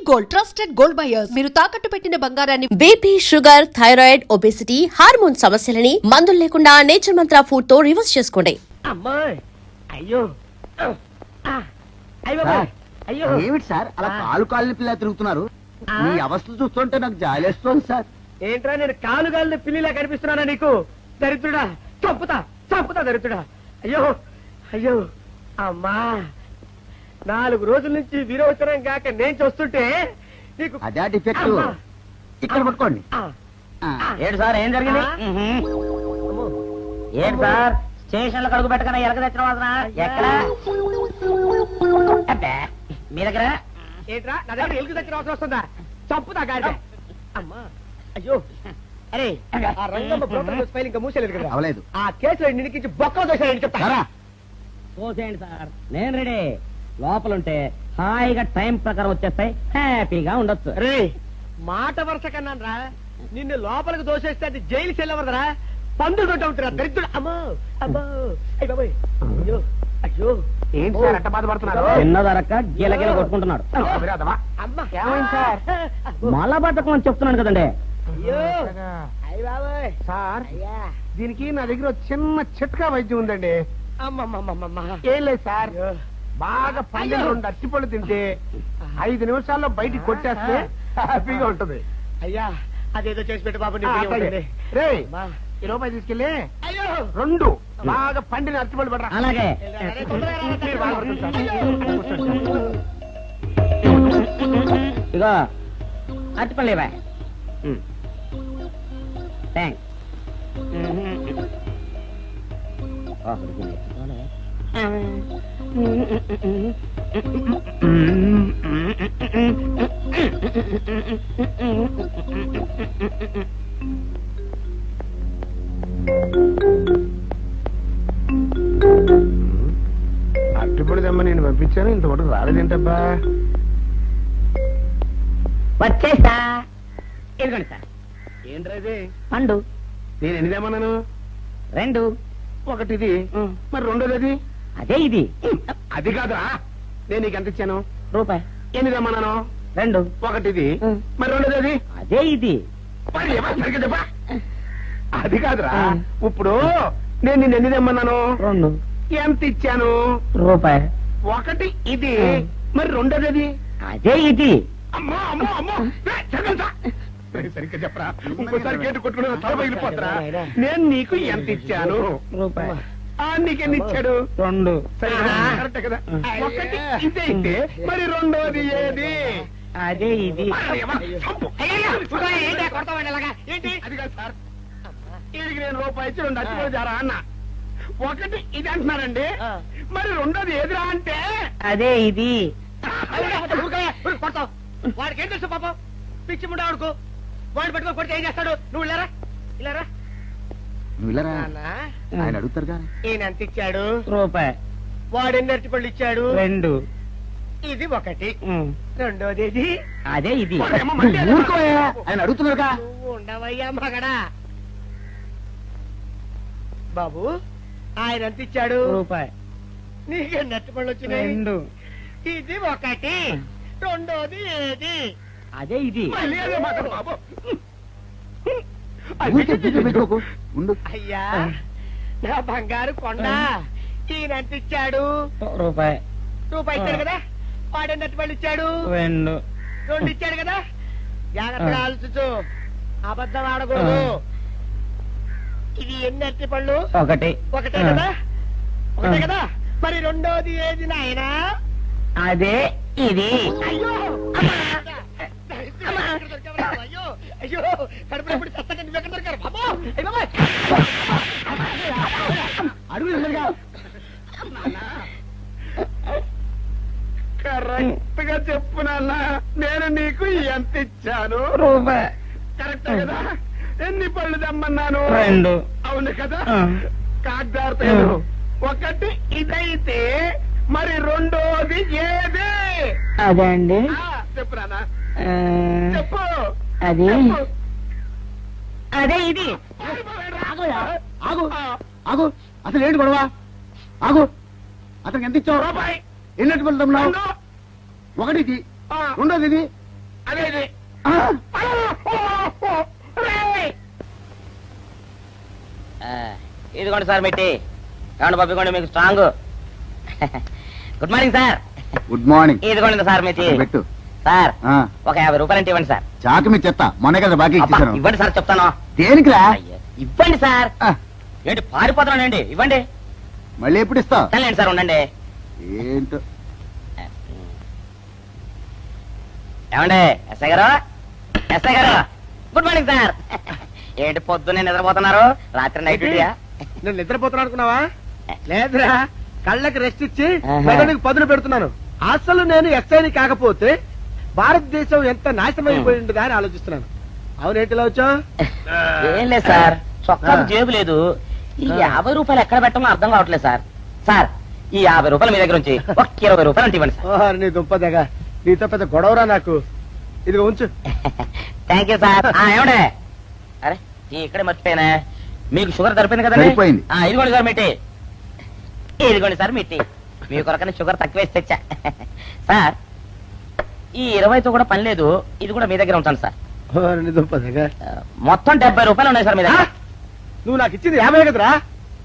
Gold trusted gold buyers. మీరు తాకట్టు పెట్టిన బంగారాన్ని BP, sugar, thyroid, obesity, hormone సమస్యలని మందులు లేకుండా నేచర్ మంత్ర ఫుడ్ తో రివర్స్ చేసుకోండి. అయ్యో అయ్యో ఏమిటి సార్ అలా కాలు కాలిన పిల్ల తిరుగుతున్నారు? మీ అవస్థలు చూస్తుంటే నాకు జాలేస్తోంది సార్. ఏంట్రా నేను కాలు కాలిన పిల్లిలా కనిపిస్తున్నానా నీకు? దరిద్రుడా, చంపుతా చంపుతా దరిద్రుడా. అయ్యో అయ్యో అమ్మా, 4 రోజుల నుంచి విరోచనం కాక నేను చూస్తుంటే నీకు అదే డిఫెక్ట్. ఇక్కడ పట్టుకోండి. ఏంటి సార్ ఏం జరిగింది? ఏంటి సార్ స్టేషన్ లో కడుగు పెట్టకనే ఎలక తెచ్చిన వాసన ఎక్కడ? మీ దగ్గర ఏంట్రా నా దగ్గర ఎలుగు తెచ్చిన అవసరం వస్తుందా? చంపుతా గాడి. అమ్మా అయ్యో, అరే ఆ రంగమ్మ బ్రోకర్ ఫైల్ ఇంకా మూసేలేదు కదా? అవలేదు. ఆ కేసులో నిన్నికి బొక్కలు దోషాలని చెప్తా. పోసేయండి సార్, నేను రెడీ. లోపలుంటే హాయిగా టైం ప్రకారం వచ్చేస్తాయి, హ్యాపీగా ఉండొచ్చు. రే మాట వరుస కన్నాను రా, నిన్ను లోపలికి దోషేస్తే అది జైలు చెల్లవరదరా, పందులు దొడ్డ ఉంటారా దరిద్రుడు. అమ్మో అమ్మో అయ్య బాబోయ్, అయ్యో అయ్యో. ఏంటి సార్ అట్ట బాధపడుతున్నారు? చిన్నదరక్క గీలగీల కొట్టుకుంటున్నాడు. ఏమైంది సార్? మలబద్ధకం అని చెప్తున్నాను కదండి. అయ్యో అయ్య బాబోయ్ సార్ అయ్యా, దీనికి నా దగ్గర చిన్న చిట్కా వైద్యం ఉందండి. అమ్మమ్మమ్మమ్మ. ఏం లేదు సార్, బాగా పండిన 2 అరటిపళ్ళు తింటే 5 నిమిషాల్లో బయటికి కొట్టేస్తే హ్యాపీగా ఉంటది. అయ్యా అదేదో చేసి పెట్టు బాబు. రే ఈ రూపాయి తీసుకెళ్ళి అయ్యో 2 బాగా పండిన అరటిపళ్ళు పడరా. అలాగే ఇగో అరటిపళ్ళు ఇవ్వ. థ్యాంక్స్. అరటిపళ్ళు తెమ్మ నేను పంపించాను, ఇంతవరకు రాలేదేంటబ్బా? వచ్చేసా. ఇదిగోండి సార్ ఏంట్రా పండు. నేను ఎన్ని తెమ్మన్నాను? 2. ఒకటి ఇది, మరి రెండోది అది. అదే ఇది. అది కాదురా, నేను నీకు ఎంత ఇచ్చాను? రూపాయి. ఎన్ని తెమ్మన్నాను? 2. ఒకటి ఇది, మరి రెండోది అది. అదే ఇది. మరి ఏమో సరిగ్గా చెప్పా. అది కాదురా, ఇప్పుడు నేను నిన్ను ఎన్ని తెమ్మన్నాను? 2. ఎంత ఇచ్చాను? రూపాయి. ఒకటి ఇది, మరి రెండోది అది. అదే ఇది. అమ్మో అమ్మో అమ్మో, సరిగ్గా చెప్పరా, ఇంకోసారి గేటు కొట్టుకుని తల పగిలిపోతారా. నేను నీకు ఎంత ఇచ్చాను? రూపాయి. నీకెన్ని ఇచ్చాడు? 2. కరెక్ట్ కదా. ఒకటి ఇదే అయితే మరి రెండోది ఏది? అదే ఇది. ఏంటి అది కాదు సార్, వీడికి నేను రూపాయి ఇచ్చి 2 అచ్చిపోయి జారా అన్న. ఒకటి ఇది అంటున్నారండి, మరి రెండోది ఏదిరా అంటే అదే ఇది. కొడతావు. వాడికి ఏం తెలుసు పాపం, పిచ్చి ముండా వాడుకో. వాడిని పట్టుకొని కొడితే ఏం చేస్తాడు? నువ్వు ఇలారా ఇలారా. ఆయన అడుగుతారుగా. ఈయన ఎంత ఇచ్చాడు? రూపాయి. వాడు ఎన్ని అరటిపళ్ళు ఇచ్చాడు? 2. ఇది ఒకటి, రెండోది ఇది. అదే ఇది. ఆయన అడుగుతున్నారుగా. నువ్వు ఉండవయ్యా మగడా. బాబు ఆయన ఎంత ఇచ్చాడు? రూపాయి. నీకెన్ని అరటిపళ్ళు వచ్చినాయి? 2. ఇది ఒకటి, రెండోది ఏది? అదే ఇది. అయ్యా నా బంగారు కొండ, ఈయన ఎంత ఇచ్చాడు? రూపాయి. రూపాయి ఇచ్చాడు కదా. వాడెన్ని అరటిపళ్ళు ఇచ్చాడు? 2. 2 ఇచ్చాడు కదా. జాగ్రత్తగా ఆలోచించు, అబద్ధం ఆడకూడదు. ఇది ఎన్ని అరటిపళ్ళు? 1. ఒకటే కదా. ఒకటే కదా. మరి రెండోది ఏది నాయనా? అదే ఇది. అయ్యో అయ్యో అయ్యో, కడుపునప్పుడు చస్తగా నువ్వు ఎక్కడ దొరికారు బాబు? అడుగుగా కరెక్ట్ గా చెప్పు నాన్న, నేను నీకు ఎంత ఇచ్చాను? రూపాయి. కరెక్ట్ కదా. ఎన్ని పళ్ళు తెమ్మన్నాను? 2. అవును కదా. కాగ్దారుతాను. ఒకటి ఇదైతే మరి రెండోది ఏది? అదే అండి. చెప్పురానా, చెప్పు. అది అదే ఇది. ఆగు ఆగు, అసలు ఏంటి గొడవ? ఆగు, అతనికి ఎంత ఇచ్చావు? రూపాయి. ఎన్ని అరటిపళ్ళు తెమ్మన్నావు? ఒకటి ఇది, రెండోది ఇది, అదే ఇది. ఇదిగోండి సార్ మిట్టి ఏమండి బాబు, ఇదిగోండి మీకు strong. Good morning sir. Good morning. ఇదిగోండి సార్ మిట్టి. పెట్టు. సార్ ఆ, ఒక 50 రూపాయలు అంటే ఇవ్వండి సార్. చాకు మీ చెత్త మొన్న కదా బాకీ అబ్బా, ఇచ్చేసాను. ఇవ్వండి సార్ చెప్తాను. దేనికిరా? అయ్యో, ఇవ్వండి సార్. ఆ, ఏంటి పారిపోతున్నానండి, ఇవ్వండి. మళ్ళీ ఎప్పుడు ఇస్తావు? సరేండి సార్, ఉండండి. ఏంటో. ఏమండి ఎస్ఐ గారు, ఎస్ఐ గారు, గుడ్ మార్నింగ్ సార్. ఏంటి పొద్దున్నే నిద్రపోతున్నారు? రాత్రి నైట్ డ్యూటీయా? నేను నిద్రపోతున్నా అనుకున్నావా? లేదురా, కళ్ళకి రెస్ట్ ఇచ్చి ఆహా. మెదడుకి పదును పెడుతున్నాను. అసలు నేను ఎస్ఐని కాకపోతే భారతదేశం ఎంత నాశనం అయిపోయింది అని ఆలోచిస్తున్నాను. అవునేంటిలా వచ్చావు? ఏం లేదు సార్, చొక్కాకు జేబు లేదు. ఈ 50 రూపాయలు ఎక్కడ పెట్టాలో అర్థం కావట్లేదు సార్. సార్, ఈ 50 రూపాయలు మీ దగ్గర నుంచి ఒక 20 రూపాయలు అంటే ఇవ్వండి సార్. ఓహో, నీ దుంపదగా, నీతో పెద్ద గొడవరా నాకు. ఇదిగో ఉంచు. Thank you sir. ఏమండే, అరే ఇక్కడే మర్చిపోయినా, మీకు షుగర్ సరిపోయింది కదండి? సరిపోయింది. ఇదిగోండి సార్ మిట్టి. ఇదిగోండి సార్ మిట్టి. మీ కొరకని షుగర్ తక్కువ వేసి తెచ్చా. సార్, ఈ 20తో కూడా పని లేదు, ఇది కూడా మీ దగ్గర ఉంటాను సార్. ఓ, నీ దుంపదగా. మొత్తం 70 రూపాయలు ఉన్నాయి సార్ మీ దగ్గర. నువ్వు నాకు ఇచ్చింది 50 కదరా?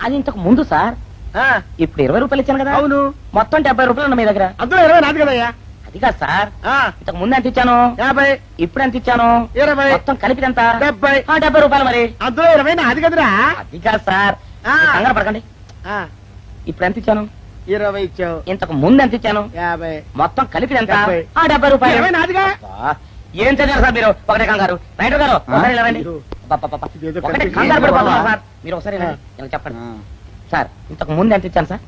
అది ఇంతకు ముందు సార్. ఆ, ఇప్పుడు 20 రూపాయలు ఇచ్చాను కదా. అవును. మొత్తం 70 రూపాయలు ఉన్నాయి మీ దగ్గర. అందులో 20 నాది కదయ్యా. అది కాదు సార్, ఆ, ఇంతకు ముందు ఎంత ఇచ్చాను, 50, ఇప్పుడు ఎంత ఇచ్చాను, 20, మొత్తం కలిపి ఎంత? 70. 70 రూపాయలు మరి. అందులో 20 నాది కదరా? అది కాదు సార్, ఆ. మీరు కంగారు పడకండి. ఆ, ఇప్పుడు ఎంత ఇచ్చాను, 20 ఇచ్చావు. ఇంతకు ముందు ఎంత ఇచ్చాను, 50. మొత్తం కలిపి ఎంత? 70. 70 రూపాయలు. 20 నాదిగా. అబ్బా, ఏం చదివారు సార్ మీరు? ఒకటే కంగారు. రైటర్ గారు ఒకసారి ఇలా రండి. అయ్యో. అబ్బబ్బబ్బ. ఇదేదో ఒకటే కనిపించింది. కంగారు పడిపోతున్నారు బాబా. సార్. మీరు ఒకసారి ఇలా రండి. నాకు చెప్పండి ఆ, సార్. ఇంతకు ముందు ఎంత ఇచ్చాను సార్?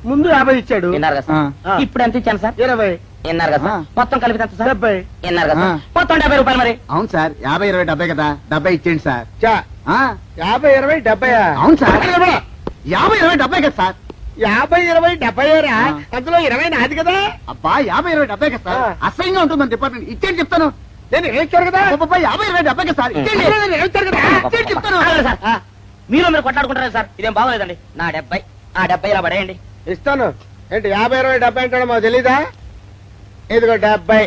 ముందు 50 ఇచ్చాడు. విన్నారు కదా సార్. ఆ. ఇప్పుడు ఎంత ఇచ్చాను సార్? 20, విన్నారు కదా సార్. ఆ. మొత్తం కలిపి ఎంత సార్? 70. విన్నారు కదా సార్. ఆ. మొత్తం 70 రూపాయలు మరి. అవును సార్, 50, 20, 70 కదా. 70 ఇచ్చేయండి సార్. చా, ఆ, 50, 20, 70. అవును సార్. 50, 20, 70 కదా సార్. 50, 20, 70 రా. ఆ. అందులో 20 నాది కదా. అబ్బా, 50, 20, 70 కదా సార్. ఆ. అసహ్యంగా ఉంటుంది డిపార్ట్మెంట్. ఇచ్చేయండి చెప్తాను. నేను ఏమిచ్చారు కదా? అబ్బబ్బా, 50, 20, 70 కదా సార్. ఇచ్చేయండి. నేను ఏమిచ్చారు కదా? ఇచ్చేయండి చెప్తాను. అలాగే సార్. ఆ, మీరు కొట్లాడుకుంటారు సార్, ఇదేం బాగోలేదండి. నా 70, ఆ 70 ఇలా పడేయండి. ఇస్తాను. ఏంటి 50, 20, 70 అంటాడో మాకు తెలీదా? ఇదిగో 70.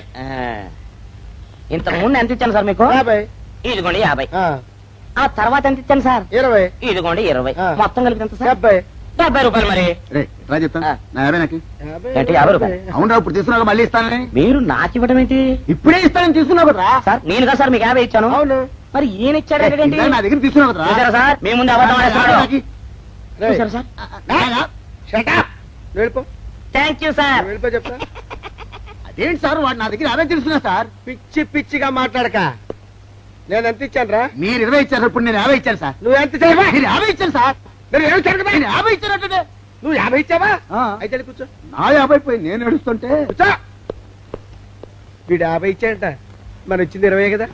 ఇంతకు ముందు ఎంత ఇచ్చాను సార్ మీకు? 50. ఇదిగోండి 50. ఆ, ఆ తర్వాత ఎంత ఇచ్చాను సార్? 20. ఇదిగోండి 20. ఆ. మొత్తం కలిపి ఎంత సార్? 70. 70 రూపాయలు మరి. రే, రా చెప్తాను. ఆ. నా 50 నాకు. 50, ఏంటి, 50 రూపాయలు? అవునరా, ఇప్పుడు తీసుకున్నాక మళ్ళీ ఇస్తానని. మీరు నాకు ఇవ్వడం ఏంటి ఇప్పుడే ఇస్తానని తీసుకున్నావు కదా. సార్? నేను కదా సార్ మీకు 50 ఇచ్చాను. అవును. మరి ఈయన ఇచ్చాడు ఏంటి? ఇందాక నా దగ్గర తీసుకున్నావు కదా. చూసారా సార్, మీ ముందు అబద్ధం ఆడేస్తున్నాడు. రేయ్, చూసారా సార్? shut up. నువ్వు వెళ్ళిపో. Thank you sir. నువ్వు వెళ్ళిపో చెప్తా. అదేంటి సార్, వాడు నా దగ్గర 50 తీసుకున్నా సార్. పిచ్చి పిచ్చిగా మాట్లాడక. నేను ఎంత ఇచ్చాను రా? మీరు 20 ఇచ్చారు, ఇప్పుడు నేను 50 ఇచ్చాను సార్. నువ్వు ఎంత ఇచ్చావా? మీరు 50 ఇచ్చాను సార్. నేను ఏమి ఇచ్చాను కదా? నేను 50 ఇచ్చానంటే నువ్వు 50 ఇచ్చావా? ఆ. అయితే వెళ్ళి కూర్చో. నా 50 పోయి నేను ఏడుస్తుంటే. కూర్చో. వీడు 50 ఇచ్చాడంట, మనం ఇచ్చింది 20 కదా.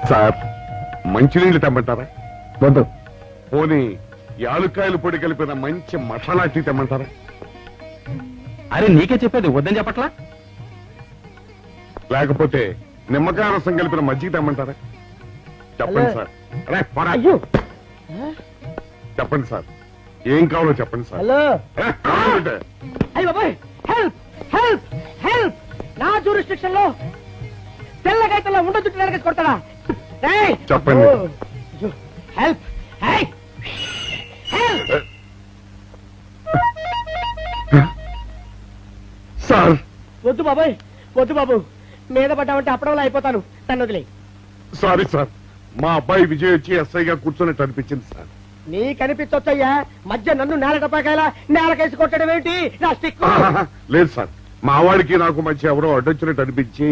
సార్, మంచినీళ్ళు తెమ్మంటారా? వద్దు. పోనీ యాలుక్కాయలు పొడి కలిపిన మంచి మసాలా టీ తెమ్మంటారా? అరే నీకే చెప్పేది వద్దని చెప్పట్లా? లేకపోతే నిమ్మకాయ రసం కలిపిన మజ్జిగ తెమ్మంటారా? చెప్పండి హలో. సార్. అరే, పోరా. అయ్యో. చెప్పండి సార్, ఏం కావాలో చెప్పండి సార్. హలో. అరే, కావాలంటే. అయ్య బాబాయ్, హెల్ప్ హెల్ప్ హెల్ప్. నా జ్యూరిస్డిక్షన్ లో తెల్లగైతల్లో ఉండ చుట్టూ నరకేసి కొడతాడా? ఏయ్! చెప్పండి. ఓ, అయ్యో, హెల్ప్. హెల్ప్. హెల్ప్. సార్, వద్దు బాబాయ్, వద్దు బాబు. మీద పడ్డామంటే అప్పడంలో అయిపోతాను. నన్ను వదిలే. సారీ సార్, మా అబ్బాయి విజయ్ వచ్చి ఎస్ఐగా కూర్చున్నట్టు అనిపించింది సార్. నీ కనిపించొచ్చయ్యా, మధ్య నన్ను నేల టపాకాయలా నేలకేసి కొట్టడం ఏంటి? నా స్టిక్. లేదు సార్, మా వాడికి నాకు మధ్య ఎవరో అడ్డొచ్చినట్టు అనిపించి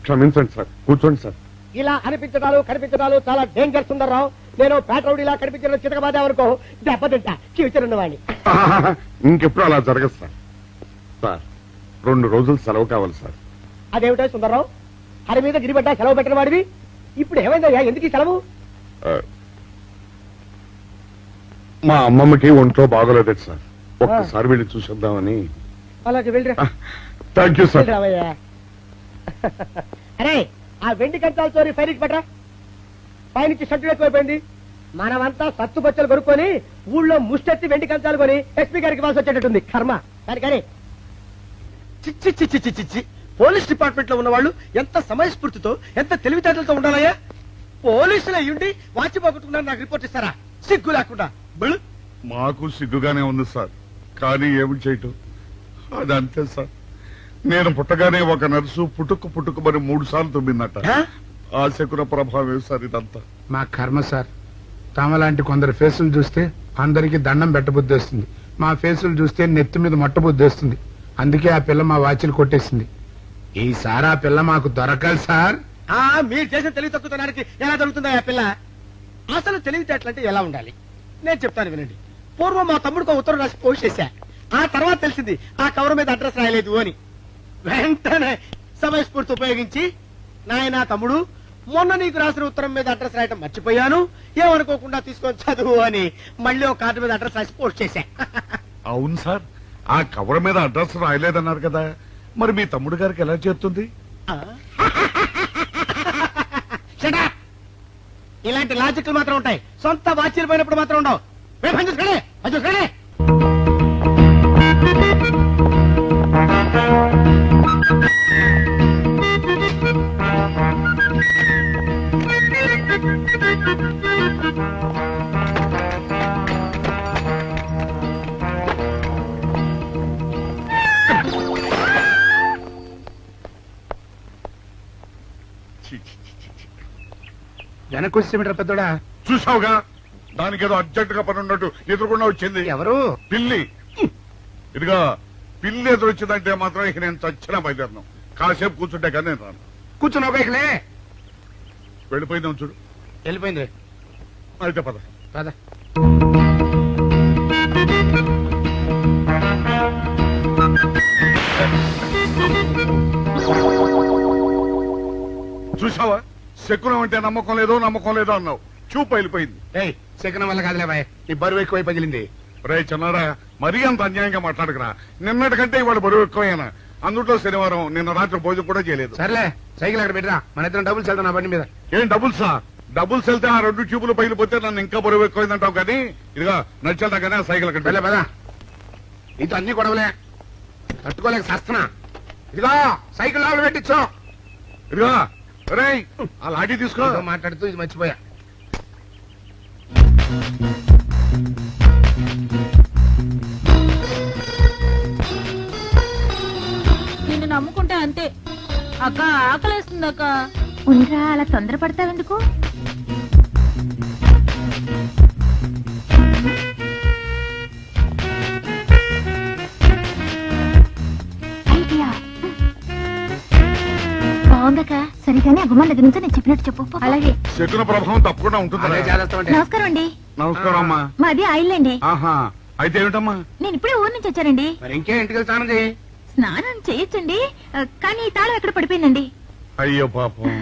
క్షమించండి సార్. కూర్చోండి సార్. ఇలా అనిపించడాలు కనిపించడాలు చాలా డేంజర్ సుందర్రావు. నేను పేట్రౌడిలా కనిపించిన చితకబాదామనుకో, దెబ్బతింటా ఫ్యూచర్ ఉన్నవాడిని. ఇంకెప్పుడు అలా జరగదు సార్. సార్, 2 రోజులు సెలవు కావాలి సార్. అదేమిటో సుందర్రావు, హరి మీద గిరిబడ్డా సెలవు పెట్టిన వాడివి. ఇప్పుడు ఏమైందయ్యా, ఎందుకు ఈ సెలవు? మా అమ్మమ్మకి ఒంట్లో బాగోలేదు సార్, ఒక్కసారి వెళ్ళి చూసేద్దామని. అలాగే వెళ్ళిరా. Thank you sir. వెళ్ళిరావయ్యా. అరే ఆ వెండి కంచాల చోరీ ఫైరికి పట్రా. పైనుంచి షట్టు ఎక్కువైపోయింది. మనమంతా సత్తు బచ్చలు కొనుక్కొని ఊళ్ళో ముష్టెత్తి వెండి కంచాలు కొని ఎస్పీ గారికి వాల్సి వచ్చేటట్టుంది కర్మ. కానీ చిచ్చి చిచ్చి చిచ్చి చిచ్చి పోలీస్ డిపార్ట్మెంట్ లో ఉన్న వాళ్ళు ఎంత సమయస్ఫూర్తితో ఎంత తెలివితేటలతో ఉండాలయ్యా. పోలీసులు అయ్యుండి వాచి పోగొట్టుకున్నారు నాకు రిపోర్ట్ ఇస్తారా? సిగ్గు లేకుండా బళ్ళు. మాకు సిగ్గుగానే ఉంది సార్, కానీ ఏమి చేయటం అదంతే సార్. నేను పుట్టగానే ఒక నర్సు పుట్టుకు మరి 3 సార్లు తుమ్మిందట. ఆ శకున ప్రభావం సార్ ఇదంతా. మా కర్మ సార్. తమలాంటి కొందరు ఫేసులు చూస్తే అందరికి దండం పెట్టబుద్ధి వస్తుంది. మా ఫేసులు చూస్తే నెత్తి మీద మట్టబుద్ధి వస్తుంది. అందుకే ఆ పిల్ల మా వాచిలు కొట్టేసింది. ఈసారి ఆ పిల్ల మాకు దొరకాలి సార్. మీరు చేసిన తెలివి తక్కువతనానికి ఎలా దొరుకుతుందా ఆ పిల్ల? అసలు తెలివితేటలంటే ఎలా ఉండాలి నేను చెప్తాను వినండి. పూర్వం మా తమ్ముడికి ఉత్తరం రాసి పోస్ట్ చేశా. ఆ తర్వాత తెలిసింది ఆ కవర్ మీద అడ్రస్ రాయలేదు అని. వెంటనే సమయస్ఫూర్తి ఉపయోగించి నాయనా తమ్ముడు, మొన్న నీకు రాసిన ఉత్తరం మీద అడ్రస్ రాయటం మర్చిపోయాను, ఏమనుకోకుండా తీసుకొని చదువు అని మళ్ళీ ఒక కార్డు మీద అడ్రస్ రాసి పోస్ట్ చేశా. అవును సార్, ఆ కవర్ మీద అడ్రస్ రాయలేదన్నారు కదా, మరి మీ తమ్ముడు గారికి ఎలా చేరుతుంది? ఇలాంటి లాజిక్లు మాత్రం ఉంటాయి, సొంత వాచీలు పోయినప్పుడు మాత్రం ఉండవు. చూసుకోండి. వెనక్కి వచ్చేమిట్రా పెద్దోడా? చూసావుగా, దానికేదో అర్జెంట్ గా పని ఉన్నట్టు ఎదురుకుండా వచ్చింది. ఎవరు? పిల్లి. ఇదిగా పిల్లి ఎదురు వచ్చిందంటే మాత్రం ఇక నేను చచ్చినా బయలుదేరను. కాసేపు కూర్చుంటే కానీ నేను రాను. కూర్చున్నావు బైక్లే. వెళ్ళిపోయిందాం చూడు. వెళ్ళిపోయింది. అయితే పద. పద. చూసావా, శకునం అంటే నమ్మకం లేదో అన్నావు. చూపు వెళ్ళిపోయింది. ఏయ్, శకునం వల్ల కాదులే బాయ్, నీ బరువు ఎక్కువై పగిలింది. రే చిన్నారా, మరీ అంత అన్యాయంగా మాట్లాడకురా. నిన్నటికంటే ఇవాళ బరువు ఎక్కువైనా. అందులో శనివారం నిన్న రాత్రి భోజనం కూడా చేయలేదు. సర్లే, సైకిల్ అక్కడ పెట్టరా, మన ఇద్దరం డబ్బులు వెళ్తాం నా బండి మీద. ఏం డబుల్సా? డబుల్స్ వెళ్తే ఆ 2 ట్యూబులు పగిలిపోతే నన్ను ఇంకా బరువు ఎక్కువైందంటావు. కానీ ఇదిగా నడిచేదా కానీ ఆ సైకిల్ అక్కడ వెళ్ళే పదా. నీతో అన్ని గొడవలే, తట్టుకోలేక సస్తున్నా. ఇదిగో సైకిల్ లోపల పెట్టించు. ఇదిగా రే, ఆ లాఠీ తీసుకో. ఏదో మాట్లాడుతూ ఇది మర్చిపోయా. నిన్ను నమ్ముకుంటే అంతే అక్క. ఆకలేస్తుంది అక్క. ఉండరా, అలా తొందరపడతావెందుకు? ఐడియా బాగుందక్క. సరిగానే అగుమ్మ దగ్గర నుంచి నేను చెప్పినట్టు చెప్పు. అలాగే. శకున ప్రభావం తప్పకుండా ఉంటుంది. నమస్కారం అండి. నమస్కారం అమ్మా. మాది ఆయిల్ అండి. ఆహా, అయితే ఏమిటమ్మా? నేను ఇప్పుడే ఊరు నుంచి వచ్చానండి. మరి ఇంకే ఇంటికి స్నానం చేయి. స్నానం చేయొచ్చండి, కానీ ఈ తాళం ఎక్కడ పడిపోయిందండి. అయ్యో పాపం.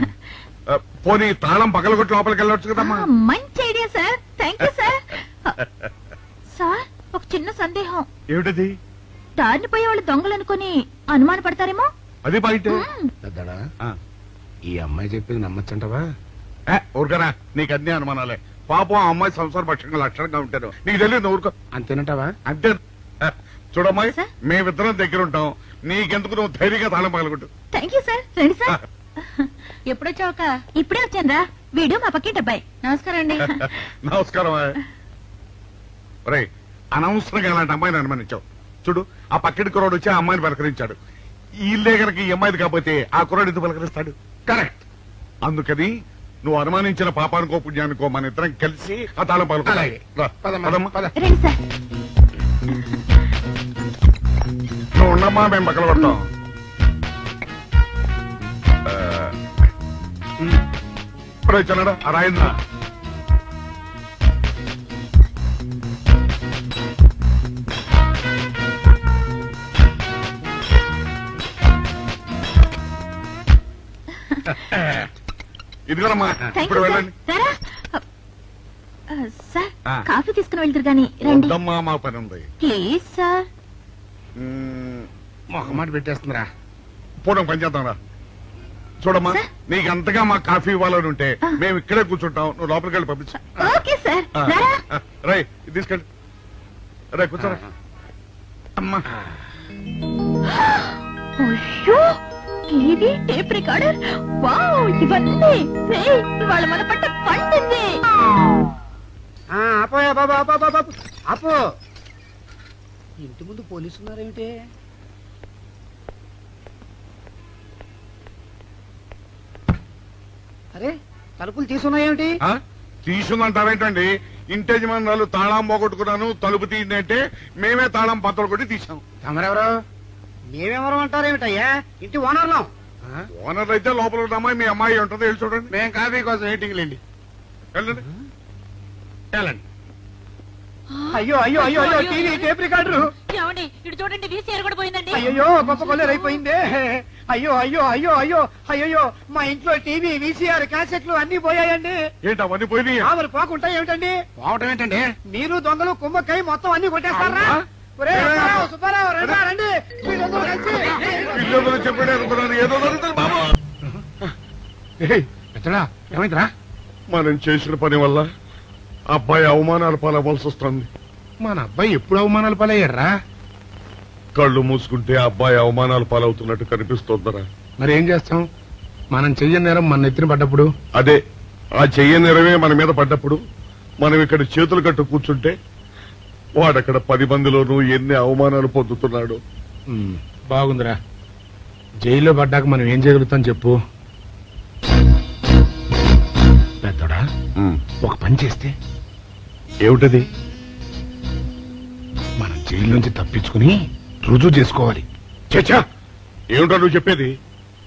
పోనీ తాళం పగలగొట్టి లోపలికి వెళ్ళొచ్చు కదమ్మా. మంచి idea sir, thank you sir. Sir, ఒక చిన్న సందేహం. ఏమిటది? దారిని పోయే వాళ్ళు దొంగలు అనుకుని అనుమాన పడతారేమో. అది బయట. పెద్దడా, ఈ అమ్మాయి చెప్పింది నమ్మచ్చంటవా? ఊరుకరా, నీకు అన్ని అనుమానాలే. పాపం ఆ అమ్మాయి సంసార పక్షంగా లక్షణంగా ఉంటాను. నీకు తెలియదు ఊరుకో. అంతేనంటావా? అంతే. చూడమ్మాయి, మేమిద్దరం దగ్గర ఉంటాం. నీకెందుకు నువ్వు ధైర్యంగా తాళం పగలగొట్టు. Thank you sir. రండి సార్. ఎప్పుడొచ్చావుక? ఇప్పుడే వచ్చాను. వీడు మా పక్కింటి అబ్బాయి. నమస్కారం అండి. నమస్కారం. రే, అనవసరంగా అలాంటి అమ్మాయిని అనుమానించావు. చూడు, ఆ పక్కింటి కుర్రాడు వచ్చి ఆ అమ్మాయిని పలకరించాడు. ఈ ఇల్లే కనుక ఈ అమ్మాయిది కాకపోతే ఆ కుర్రాడు ఎందుకు పలకరిస్తాడు? కరెక్ట్. అందుకని నువ్వు అనుమానించిన పాపానికో పుణ్యానికో మన ఇద్దరం కలిసి ఆ తాళం పలకాలి. రండి సార్. నువ్వు ఉండమ్మా, మేము పక్కన పడతాం. ఇప్పుడు వచ్చాడా ఆ రాయిందా? ఇదిగోనమ్మా, ఇప్పుడు వెళ్ళండి. సార్, కాఫీ తీసుకుని వెళ్తారు గాని రండి వద్దమ్మా, మా పని ఉంది. Please sir. మొహమాట పెట్టేస్తుందిరా. పూడం పని చేద్దాంరా. చూడమ్మా, నీకు అంతగా మా కాఫీ ఇవ్వాలని ఉంటే మేము ఇక్కడే కూర్చుంటాం, నువ్వు లోపలికి వెళ్ళి పంపించు. Okay sir. రై ఇది తీసుకెళ్ళి రే కూర్చోరా. అమ్మా అయ్యో, టీవీ, టేప్ రికార్డర్, వావ్, ఇవన్నీ ఇవాళ మన పట్ట పండింది. ఆపోయా బాబా, ఆపో. ఇంటి ముందు పోలీసు ఉన్నారేమిటి? అరే, తలుపులు తీసున్నాయేమిటి? తీసుందంటారేంటండి? ఇంటి యజమానులు తాళం పోగొట్టుకున్నాను, తలుపు తీయండి అంటే మేమే తాళం పత్తలు కొట్టి తీసాం. తమరెవరు? మేమెవరు అంటారేమిటయ్యా? ఇంటి ఓనర్లం. ఓనర్ అయితే లోపల ఉన్న అమ్మాయి మీ అమ్మాయి ఉంటుంది, వెళ్ళి చూడండి. మేము కాఫీ కోసం మీటింగ్ లేండి. వెళ్ళండి వెళ్ళండి. అయ్యో అయ్యో అయ్యో అయ్యో, టీవీ, టేప్ రికార్డరు. ఏమండి ఇటు చూడండి, వీసీఆర్ కూడా పోయిందండి. అయ్యో, గొప్ప కొల్లేరు అయిపోయిందే. అయ్యో అయ్యో అయ్యో అయ్యో అయ్యో, మా ఇంట్లో టీవీ, వీసీఆర్, క్యాసెట్లు అన్ని పోయాయండి. ఏంటి అవన్నీ పోయినాయి? మరి పోకుంటా ఏమిటండి? పోవటం ఏంటండి? మీరు దొంగలు కుమ్మక్కై మొత్తం అన్ని కొట్టేస్తారా? సుబ్బారావు, రండి, మీరందరూ కలిసి. పిల్లలు చెప్పాడు అనుకున్నాను, ఏదో జరుగుతుంది బాబు. ఎత్తడా, ఏమైందిరా? మనం చేసిన పని వల్ల అబ్బాయి అవమానాలు పాలవలసి వస్తుంది. మన అబ్బాయి ఎప్పుడు అవమానాలు పాలయ్యారా? కళ్ళు మూసుకుంటే అబ్బాయి అవమానాలు పాలవుతున్నట్టు కనిపిస్తోందరా. మరి ఏం చేస్తాం? మనం చెయ్యని నేరం మన నెత్తిన పడ్డప్పుడు, అదే ఆ చెయ్య నెరవే మన మీద పడ్డప్పుడు మనం ఇక్కడ చేతులు కట్టు కూర్చుంటే వాడక్కడ 10 మందిలోనూ ఎన్ని అవమానాలు పొందుతున్నాడు. బాగుందిరా. జైల్లో పడ్డాక మనం ఏం చేయగలుగుతాం చెప్పు? పెద్దోడా, ఒక పని చేస్తే ఏమిటది? మనం జైలు నుంచి తప్పించుకుని రుజువు చేసుకోవాలి. చచ్చా, ఏమిటో నువ్వు చెప్పేది?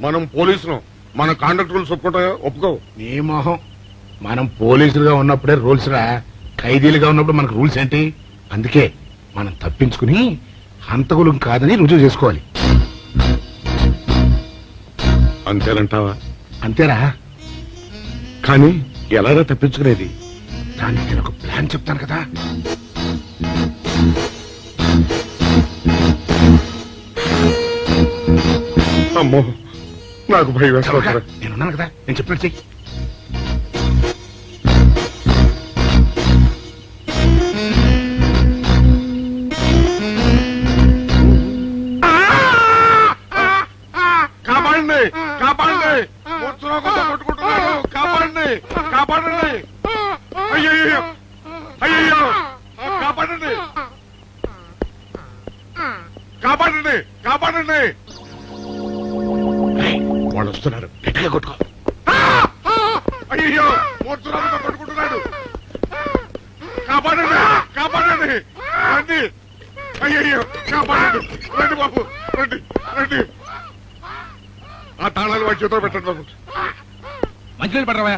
మనం పోలీసులు, మన కాండక్ట్ రూల్స్ ఒప్పుకో. నీ మొహం, మనం పోలీసులుగా ఉన్నప్పుడే రూల్స్ రా. ఖైదీలుగా ఉన్నప్పుడు మనకు రూల్స్ ఏంటి? అందుకే మనం తప్పించుకుని హంతకులు కాదని రుజువు చేసుకోవాలి. అంతేనంటావా? అంతేరా. కానీ ఎలారా తప్పించుకునేది? దానికి నేను ఒక ప్లాన్ చెప్తాను కదా. అమ్మో, నాకు భయం వేస్తాను. నేనున్నాను కదా, నేను చెప్పినట్టు చెయ్యి. కాపాడండి, కాపాడండి, కొట్టుకుంటున్నాడు, కాపాడండి, కాపాడండి. అయ్యయ్యో, అయ్యయ్యో, కాపాడండి, కాపాడండి, కాపాడండి. వాళ్ళు వస్తున్నారు, గట్టిగా కొట్టుకో. అయ్యో, మూర్చురాలతో కొట్టుకుంటున్నాడు. కాపాడండి, కాపాడండి, రండి. అయ్యయ్యో, కాపాడండి, రండి బాబు, రండి, రండి. ఆ తాళాలు వాడి చేతిలో పెట్టండి బాబు. మంచినీళ్ళు పడరావా?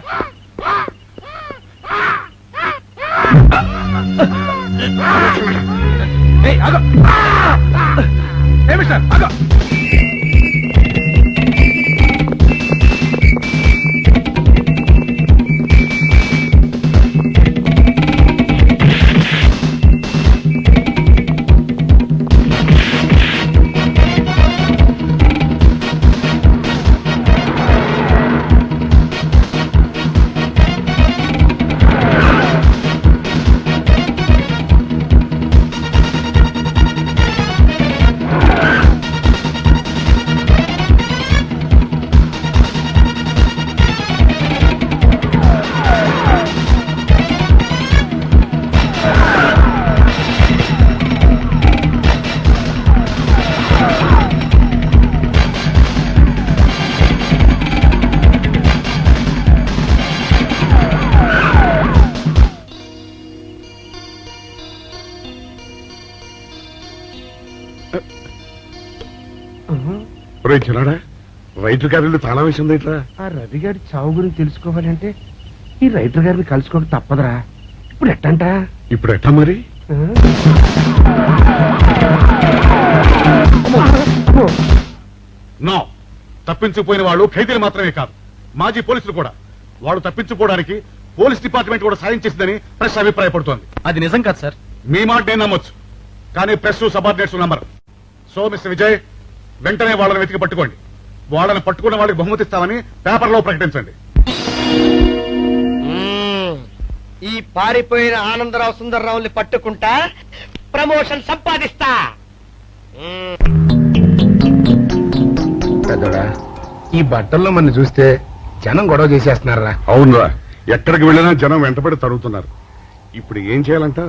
చిన్నాడా, రైతు గారి తాళం వేసింది ఇట్లా. ఆ రవి గారి చావు గురించి తెలుసుకోవాలంటే ఈ రైటర్ గారిని కలుసుకోవడం తప్పదురా. ఇప్పుడు ఎట్టంట? ఇప్పుడు ఎట్టా మరి? నో, తప్పించిపోయిన వాళ్ళు ఖైదీలు మాత్రమే కాదు, మాజీ పోలీసులు కూడా. వాడు తప్పించిపోవడానికి పోలీస్ డిపార్ట్మెంట్ కూడా సాయం చేసిందని ప్రెస్ అభిప్రాయపడుతోంది. అది నిజం కాదు సార్. మీ మాట నేను నమ్మొచ్చు, కానీ ప్రెస్ సబార్డినేట్స్ నమ్మరు. సో మిస్టర్ విజయ్, వెంటనే వాళ్ళని వెతికి పట్టుకోండి. వాళ్ళని పట్టుకున్న వాళ్ళకి బహుమతి ఇస్తామని పేపర్లో ప్రకటించండి. ఈ పారిపోయిన ఆనందరావు సుందర్రావుని పట్టుకుంటా ప్రమోషన్ సంపాదిస్తా. పెద్దోడా, ఈ బట్టల్లో మన చూస్తే జనం గొడవ చేసేస్తున్నారా? అవునరా, ఎక్కడికి వెళ్ళినా జనం వెంటపడి తరుగుతున్నారు. ఇప్పుడు ఏం చేయాలంట?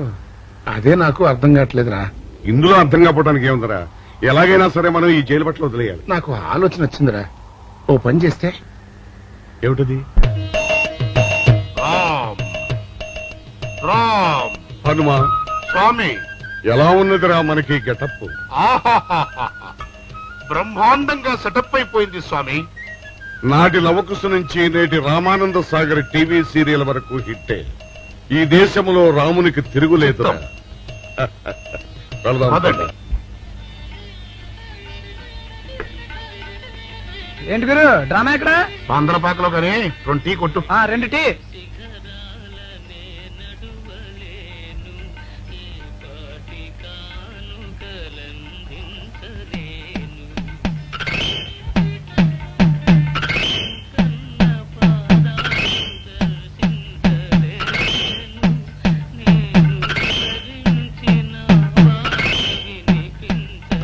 అదే నాకు అర్థం కావట్లేదురా. ఇందులో అర్థం కాకపోవడానికి ఏముందరా, ఎలాగైనా సరే మనం ఈ జైలు బట్టలు వదిలేయాలి. నాకు ఆలోచన వచ్చిందిరా. ఓ పని చేస్తే. ఏమిటది? హనుమా స్వామి, ఎలా ఉన్నదిరా మనకి గెటప్? బ్రహ్మాండంగా సెటప్ అయిపోయింది స్వామి. నాటి లవకుశ నుంచి నేటి రామానంద సాగర్ టీవీ సీరియల్ వరకు హిట్టే. ఈ దేశంలో రామునికి తిరుగులేదురా. వెళ్దాం. ఏంటి గురు డ్రామా ఎక్కడ? ఆంధ్రపాకలో కానీ 2 టీ కొట్టు. 2 టీ.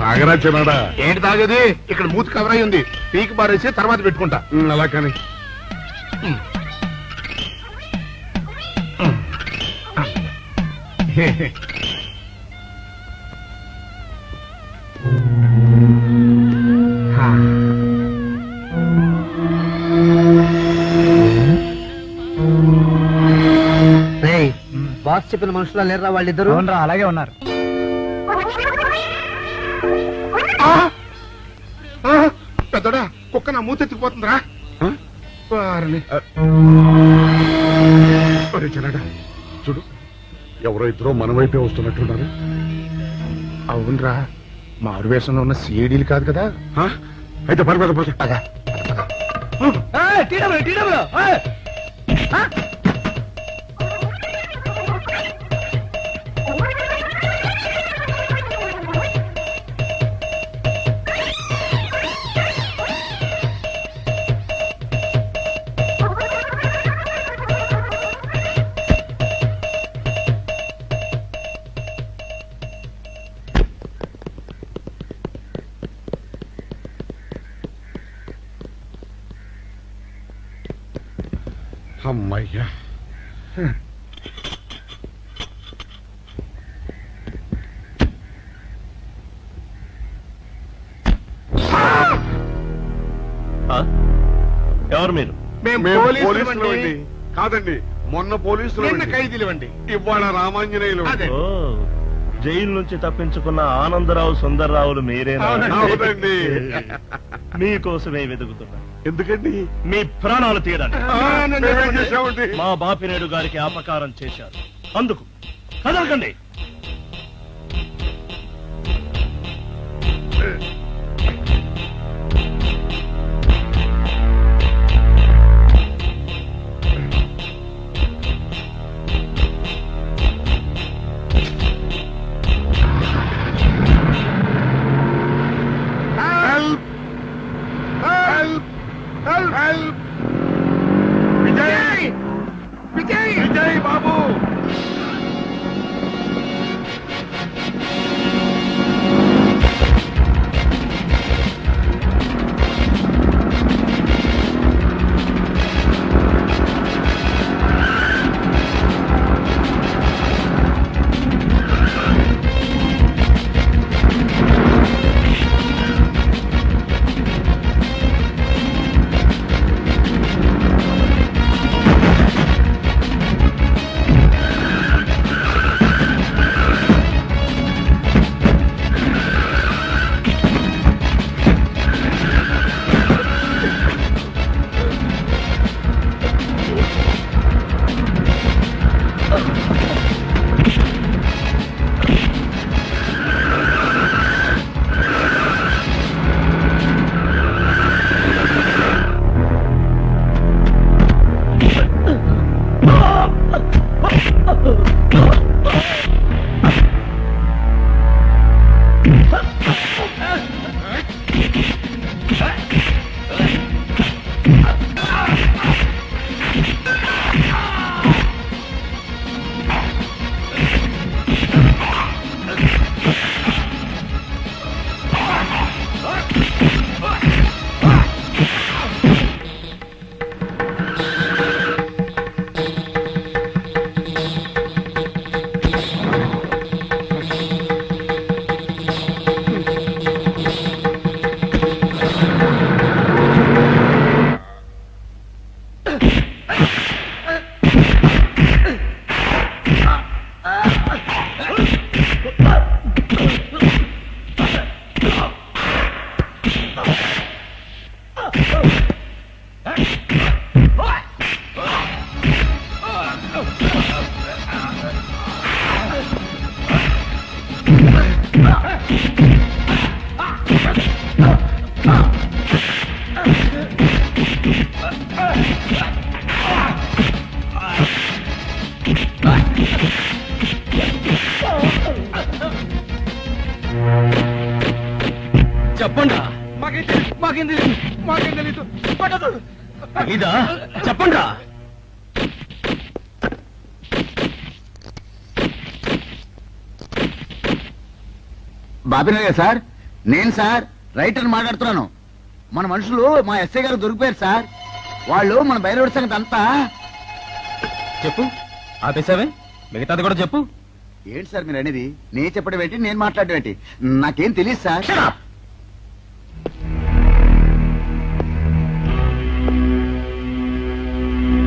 తాగరా చిన్నాడా? ఏంటి తాగేది? ఇక్కడ మూతి కవర్ అయి ఉంది. పీకి పారేసి తర్వాత పెట్టుకుంటా. అలా కానీ బాస్ చెప్పిన మనుషులా లేరా వాళ్ళిద్దరు? అలాగే ఉన్నారు. పెద్దోడా, కుక్క నా మూతెత్తిపోతుందిరా. చిన్నాడా చూడు, ఎవరో ఇద్దరు మన వైపే వస్తున్నట్టున్నారు. అవునరా, మారు వేషంలో ఉన్న సీడీలు కాదు కదా. అయితే పర్వాలేదు. అమ్మయ్యా, ఎవరు మీరు? పోలీసులు అండి. కాదండి, మొన్న పోలీసులు ఖైదీలు అండి. ఇవాళ రామాంజనేయులు. జైలు నుంచి తప్పించుకున్న ఆనందరావు సుందర్రావులు మీరేనా? అవునండి. మీకోసమే వెతుకుతున్నా. ఎందుకండి? మీ ప్రాణాలు తీయడానికి. మేమేం చేశామండి? మా బాపినేడు గారికి అపకారం చేశారు, అందుకు కదలకండి. విజయ్ బాబు, చెప్పండి మాకేం తెలీదు పట్టదు. ఇదా చెప్పండి. బాబినయ్య సార్, నేను సార్ రైటర్ మాట్లాడుతున్నాను. మన మనుషులు మా ఎస్ఐ గారు దొరికిపోయారు సార్. వాళ్ళు మన బయలుదేరి సంగతి అంతా చెప్పు. ఆపేసావే, మిగతాది కూడా చెప్పు. ఏంటి సార్ మీరు అనేది? నేను చెప్పడం ఏంటి, నేను మాట్లాడడం ఏంటి? నాకేం తెలియదు సార్.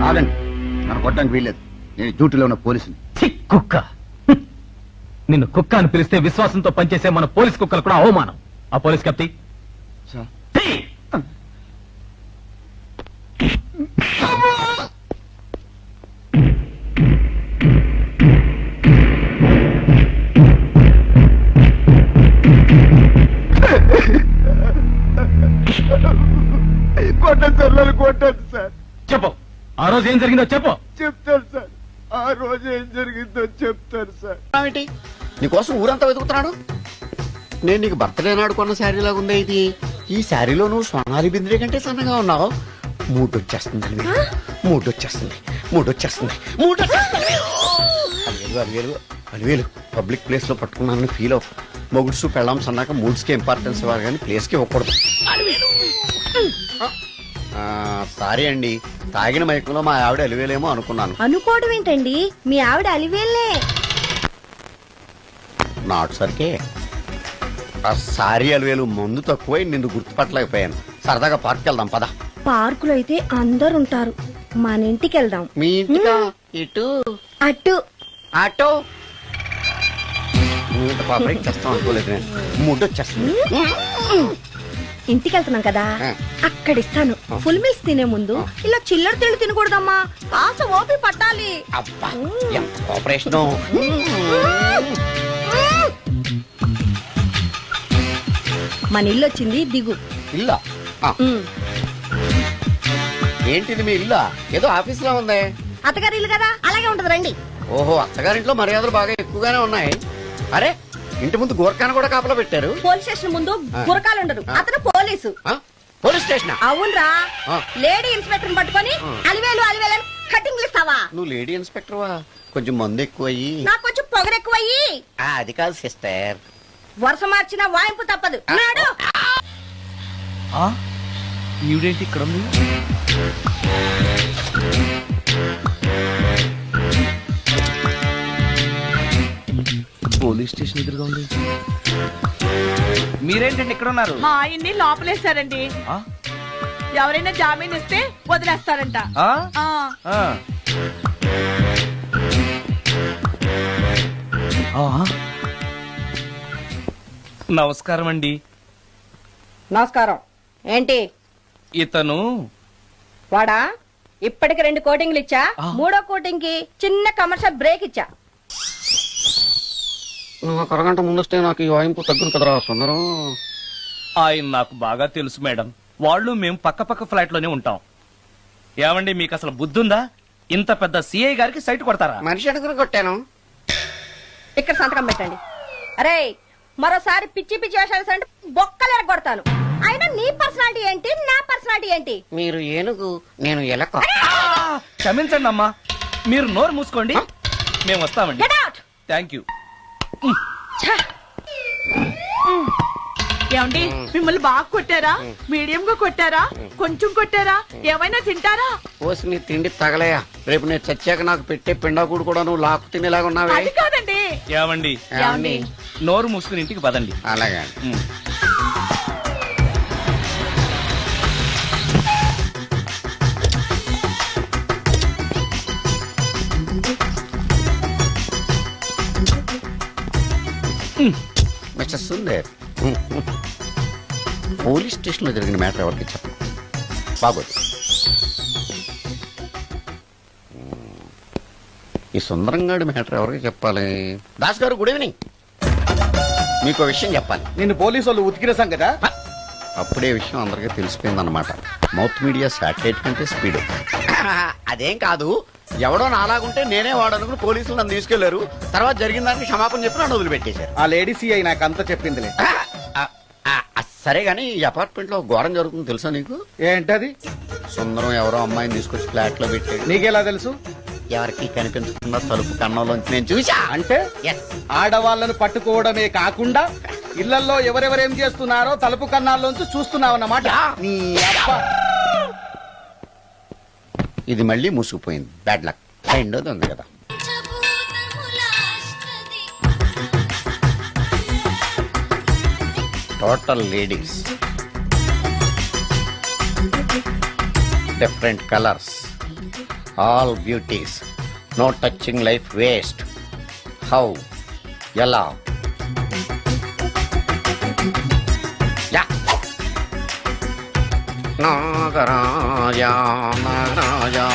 ఆగండి, నన్ను కొట్టడానికి వీల్లేదు. నేను డ్యూటీలో ఉన్న పోలీసుని. కుక్క, నిన్ను కుక్క అని పిలిస్తే విశ్వాసంతో పనిచేసే మన పోలీస్ కుక్కలు కూడా అవమానం. ఆ పోలీస్ కప్తి సార్ కొట్టండి సార్, నన్ను కొట్టండి సార్. చెప్పు, ఆ రోజు ఏం జరిగిందో చెప్పు. చెప్తాను సార్, ఆ రోజు ఏం జరిగిందో చెప్తాను సార్. ఏమిటి నీకోసం ఊరంతా వెతుకుతున్నాడు? నేను నీకు బర్త్డే నాడు కొన్న శారీ లాగా ఉందే ఇది. ఈ శారీలో నువ్వు సోనాలి బింద్రే కంటే సన్నగా ఉన్నావు. మూడొచ్చేస్తుంది మూడొచ్చేస్తుంది మూడొచ్చేస్తుంది మూడొచ్చేస్తుంది. 10,000 పబ్లిక్ ప్లేస్ లో పట్టుకున్నానని ఫీల్ అవ్వ. మొగుడ్సు పెళ్ళాం సన్నాక మూడ్స్ కి ఇంపార్టెన్స్ ఇవ్వాలి కానీ ప్లేస్ కి ఇవ్వకూడదు. సారీ అండి, తాగిన మైకంలో మా ఆవిడ అలివేలేమో అనుకున్నాను. అనుకోవడం ఏంటండి, మీ ఆవిడ అలివేలే. నాటు సరికే సారీ అలివేలు, మందు తక్కువై నిన్ను గుర్తుపట్టలేకపోయాను. సరదాగా పార్క్ వెళ్దాం పద. పార్కులో అయితే అందరు ఉంటారు, మన ఇంటికి వెళ్దాం. మీ ఇంటికా? ఇటు అటు ఆటో పాప చేస్తాం అనుకోలేదు నేను. మూడొచ్చేస్తుంది. ఇంటికి వెళ్తున్నాం కదా, అక్కడ ఇస్తాను. ఫుల్ మీల్స్ తినే ముందు ఇలా చిల్లర తిళ్ళు తినకూడదమ్మా, కాస్త ఓపి పట్టాలి. అబ్బా ఎంత కోఆపరేషన్. మన ఇల్లు వచ్చింది, దిగు. ఇల్లా? ఏంటిది మీ ఇల్లా? ఏదో ఆఫీస్ లో ఉంది. అత్తగారి ఇల్లు కదా, అలాగే ఉంటది, రండి. ఓహో, అత్తగారింట్లో మర్యాదలు బాగా ఎక్కువగానే ఉన్నాయి. అరే, ఇంటి ముందు గోర్ఖాను కూడా కాపలా పెట్టారు. పోలీస్ స్టేషన్ ముందు గురకాలు ఉండరు, అతను పోలీసు. Police station? అవునరా, లేడీ ఇన్స్పెక్టర్ పట్టుకొని అలివేలు అలివేలు కటింగ్లు ఇస్తావా? నువ్వు లేడీ ఇన్స్పెక్టర్ వా? కొంచెం మందు ఎక్కువయ్యి. నాకు కొంచెం పొగరు ఎక్కువయ్యి. అది కాదు సిస్టర్, వరుస మార్చిన వాయింపు తప్పదు. నాడు ఈవిడేంటి ఇక్కడ ఉంది? పోలీస్ స్టేషన్ ఎదురుగా ఉంది. మీరేంటండి ఇక్కడ ఉన్నారు? మా ఆయన్ని లోపలేశారండి. ఎవరైనా జామీన్ ఇస్తే వదిలేస్తారంట. నమస్కారం అండి. నమస్కారం. ఏంటి ఇతను? వాడా, ఇప్పటికి 2 కోటింగ్లు ఇచ్చా, 3వ కోటింగ్ కి చిన్న కమర్షియల్ బ్రేక్ ఇచ్చా. నువ్వు ఒక అరగంట ముందొస్తే నాకు ఈ వాయింపు తగ్గును కదరా సుందరం. ఆయన నాకు బాగా తెలుసు మేడం. వాళ్ళు మేము పక్క పక్క ఫ్లాట్ లోనే ఉంటాం. ఏమండి, మీకు అసలు బుద్ధుందా? ఇంత పెద్ద సిఐ గారికి సైట్ కొడతారా? మనిషి అడుగురు కొట్టాను. ఇక్కడ సంతకం పెట్టండి. అరే మరోసారి పిచ్చి పిచ్చి వేషాలు అంటే బొక్కలు ఎరగొడతాను. అయినా నీ పర్సనాలిటీ ఏంటి, నా పర్సనాలిటీ ఏంటి? మీరు ఏనుగు, నేను ఎలక. క్షమించండి అమ్మా, మీరు నోరు మూసుకోండి, మేము వస్తామండి. Get out! Thank you. ఏమండి మిమ్మల్ని బాగా కొట్టారా, మీడియం గా కొట్టారా, కొంచెం కొట్టారా, ఏమైనా తింటారా? పోసి నీ తిండి తగలయా, రేపు నేను చచ్చాక నాకు పెట్టే పిండాకుడు కూడా నువ్వు లాక్కు తినేలాగా ఉన్నావే. అది కాదండి. ఏమండి ఏమండి? నోరు మూసుకుని ఇంటికి పదండి. అలాగే. మిస్టర్ సుందర్, పోలీస్ స్టేషన్ లో జరిగిన మ్యాటర్ ఎవరికి చెప్పండి, బాగోదు. ఈ సుందరంగాడి మ్యాటర్ ఎవరికి చెప్పాలి? దాస్ గారు గుడ్ ఈవినింగ్, మీకు విషయం చెప్పాలి. నిన్ను పోలీసు వాళ్ళు ఉతికిరేసాం కదా. అప్పుడే విషయం అందరికీ తెలిసిపోయిందన్నమాట. మౌత్ మీడియా శాటిలైట్ కంటే స్పీడ్. అదేం కాదు, ఎవడో నాలాగుంటే నేనే వాడనుకుని పోలీసులు నన్ను తీసుకెళ్లారు. తర్వాత జరిగిన దానికి క్షమాపణ చెప్పి నన్ను వదిలిపెట్టేశారు. ఆ లేడీ సిఐ నాకు అంతా చెప్పిందిలే. సరే గానీ ఈ అపార్ట్మెంట్ లో ఘోరం జరుగుతుంది తెలుసా నీకు? ఏంటది? సుందరం ఎవరో అమ్మాయిని తీసుకొచ్చి ఫ్లాట్ లో పెట్టాడు. నీకెలా తెలుసు? ఎవరికి కనిపించకుండా తలుపు కన్నంలోంచి నేను చూసా. అంటే ఆడవాళ్ళను పట్టుకోవడమే కాకుండా ఇళ్లలో ఎవరెవరేం చేస్తున్నారో తలుపు కన్నాల్లోంచి చూస్తున్నావన్నమాట. నీ అబ్బా. ఇది మళ్ళీ మూసుకుపోయింది, బ్యాడ్ లక్. రెండోది ఉంది కదా. Total ladies, different colours, all beauties, no touching life waste. How, ఎలా? నాగరాజా నాగరాజా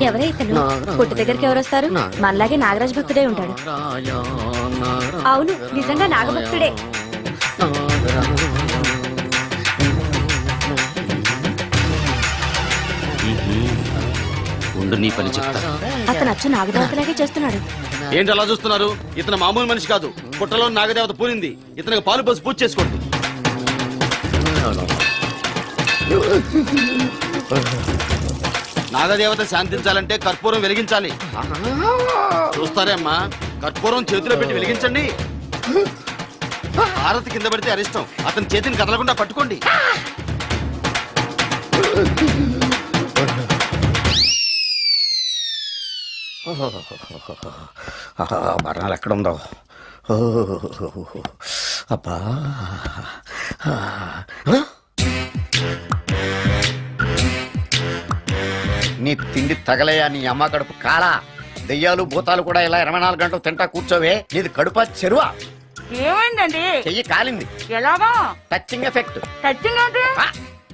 ఎవరైతను పుట్టు దగ్గరికి ఎవరు వస్తారు? మనలాగే నాగరాజ్ భక్తుడే ఉంటాడు. అవును, నిజంగా నాగభక్తుడే. ఉండు, నీ పని చెప్తా. అతను అచ్చు నాగదేవతలాగే చేస్తున్నాడు. ఏంటి అలా చూస్తున్నారు? ఇతను మామూలు మనిషి కాదు, పుట్టలో నాగదేవత పూరింది. ఇతనికి పాలు పోసి పూజ చేసుకోండి. నాగదేవత శాంతించాలంటే కర్పూరం వెలిగించాలి. చూస్తారే అమ్మా, కర్పూరం చేతిలో పెట్టి వెలిగించండి. హారతి కింద పడితే అరిష్టం. అతని చేతిని కదలకుండా పట్టుకోండి. మరణాలు ఎక్కడుందో. అబ్బా, నీ తిండి తగలయా, నీ అమ్మ కడుపు కాలా. దెయ్యాలు భూతాలు కూడా ఇలా 24 గంటలు తింటా కూర్చోవే. నీది కడుపా చెరువా? ఏమైందండి? చెయ్యి కాలింది. ఎలాగా? Touching effect. టచింగ్ అంటే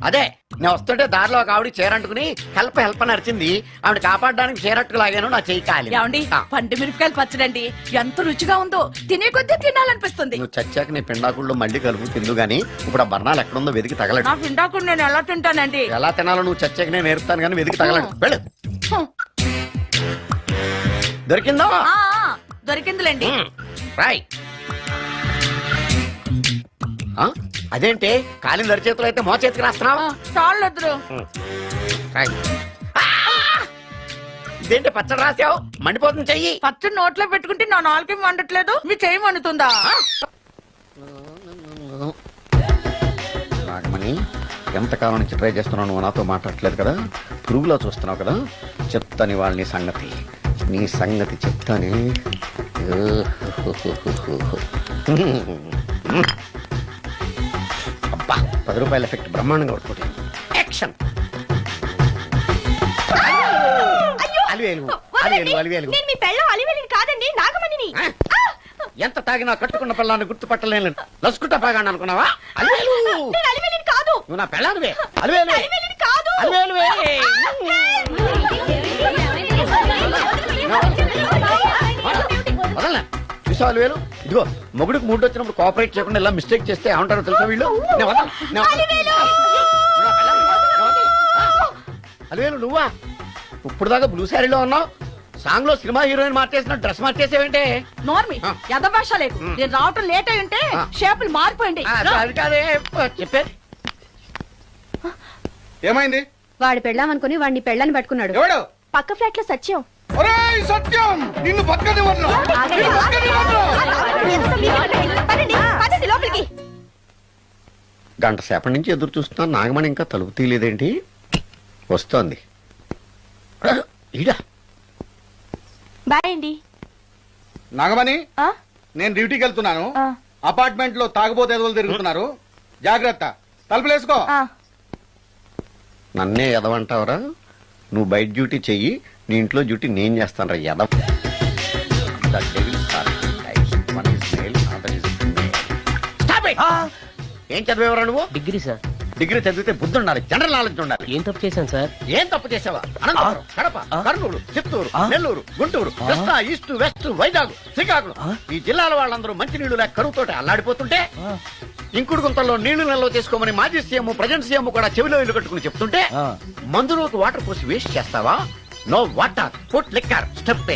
అదే, నేను వస్తుంటే దారిలో ఒక ఆవిడ చీరంటుకుని హెల్ప్ హెల్ప్ అని అరిచింది. ఆవిడ కాపాడడానికి చీరట్టుకు లాగాను, నా చెయ్యి కాలి. ఏమండి, పండు మిరపకాయలు పచ్చడండి ఎంత రుచిగా ఉందో, తినే కొద్దీ తినాలనిపిస్తుంది. నువ్వు చచ్చాక నీ పిండాకుళ్ళు మళ్ళీ కలుపు తిందు గానీ ఇప్పుడు ఆ బర్ణాలు ఎక్కడుందో వెతికి తగలడు. నా పిండాకుడు నేను ఎలా తింటానండి? ఎలా తినాలో నువ్వు చచ్చాక నేను నేర్పుతాను కానీ వెతికి తగలడు. వెళ్ళు. దొరికిందో? దొరికిందిలేండి. రాయ్. అదేంటి కాలిన దరి చేతులు అయితే మో చేతికి రాస్తున్నావు? చాలు వద్దురు. ఇదేంటి పచ్చడి రాసావు? మండిపోతుంది చెయ్యి. పచ్చడి నోట్లో పెట్టుకుంటే నా నాలుగు వండట్లేదు, మీ చెయ్యి వండుతుందా? నాగమణి, ఎంతకాలం నుంచి ట్రై చేస్తున్నావు, నువ్వు నాతో మాట్లాడట్లేదు కదా, పురుగులో చూస్తున్నావు కదా. చెప్తాను వాళ్ళ నీ సంగతి చెప్తానే. అబ్బా, 10 రూపాయల ఎఫెక్ట్ బ్రహ్మాండంగా కొట్టుకోండి. యాక్షన్. నేను మీ పెళ్ళం అలివేలిని కాదండి, నాగమణిని. ఎంత తాగినా కట్టుకున్న పిల్లాన్ని గుర్తుపట్టలేను. లసుకుంటా బాగా అనుకున్నావా? అలివేలు. నేను అలివేలిని కాదు. నువ్వు నా పెళ్ళానివే. అలివేలు కాదు. అలివేలువే. వదలనా? చూసావు అలివేలు? ఇదిగో మొగుడికి మూడు వచ్చినప్పుడు కోఆపరేట్ చేయకుండా ఇలా మిస్టేక్ చేస్తే ఏమంటారో తెలుసా వీళ్ళు? అలివేలు నువ్వా? ఇప్పుడు దాకా బ్లూ శారీలో ఉన్నావు, సాంగ్ లో సినిమా హీరోయిన్ మార్చేసిన డ్రెస్ మార్చేసేవేంటే? నోర్మి యథభాష లేకు. నేను రావటం లేట్ అయి ఉంటే షేపులు మారిపోయింది. అది కాదే చెప్పేది. ఏమైంది? వాడు పెళ్ళామనుకుని వాడిని పెళ్ళని పట్టుకున్నాడు. ఎవడు? పక్క ఫ్లాట్ లో సత్యం. ఒరేయ్ సత్యం, నిన్ను బతకనివ్వను. లోపలికి. గంట సేపటి నుంచి ఎదురు చూస్తున్నాను, నాగమణి ఇంకా తలుపు తీయలేదేంటి? వస్తోంది. ఈడా బాయ్ అండి. నాగమణి, నేను డ్యూటీకి వెళ్తున్నాను. అపార్ట్మెంట్ లో తాగుబోతే ఎదురు తిరుగుతున్నారు, జాగ్రత్త. తలుపులేసుకో. నన్నే ఎదవంటావరా? నువ్వు బయట డ్యూటీ చెయ్యి, నీ ఇంట్లో డ్యూటీ నేను చేస్తాను రా ఎదవ. ఏం చదివేవరా నువ్వు? Degree sir. డిగ్రీ చదివితే బుద్ధి ఉండాలి, జనరల్ నాలెడ్జ్ ఉండాలి. ఏం తప్పు చేశాను సార్? ఏం తప్పు చేసావా? అనంతపురం, కడప, కర్నూలు, చిత్తూరు, నెల్లూరు, గుంటూరు, కృష్ణా, ఈస్ట్, వెస్ట్, వైజాగ్, శ్రీకాకుళం, ఈ జిల్లాల వాళ్ళందరూ మంచినీళ్లు లేక కరువుతోటి అల్లాడిపోతుంటే ఇంకుడు గుంతల్లో నీళ్లు నిల్వ చేసుకోమని మాజీ సీఎం, ప్రజెంట్ సీఎం కూడా చెవిలో ఇల్లు కట్టుకుని చెప్తుంటే మందులోకి వాటర్ పోసి వేస్ట్ చేస్తావా? No water, put liquor, step.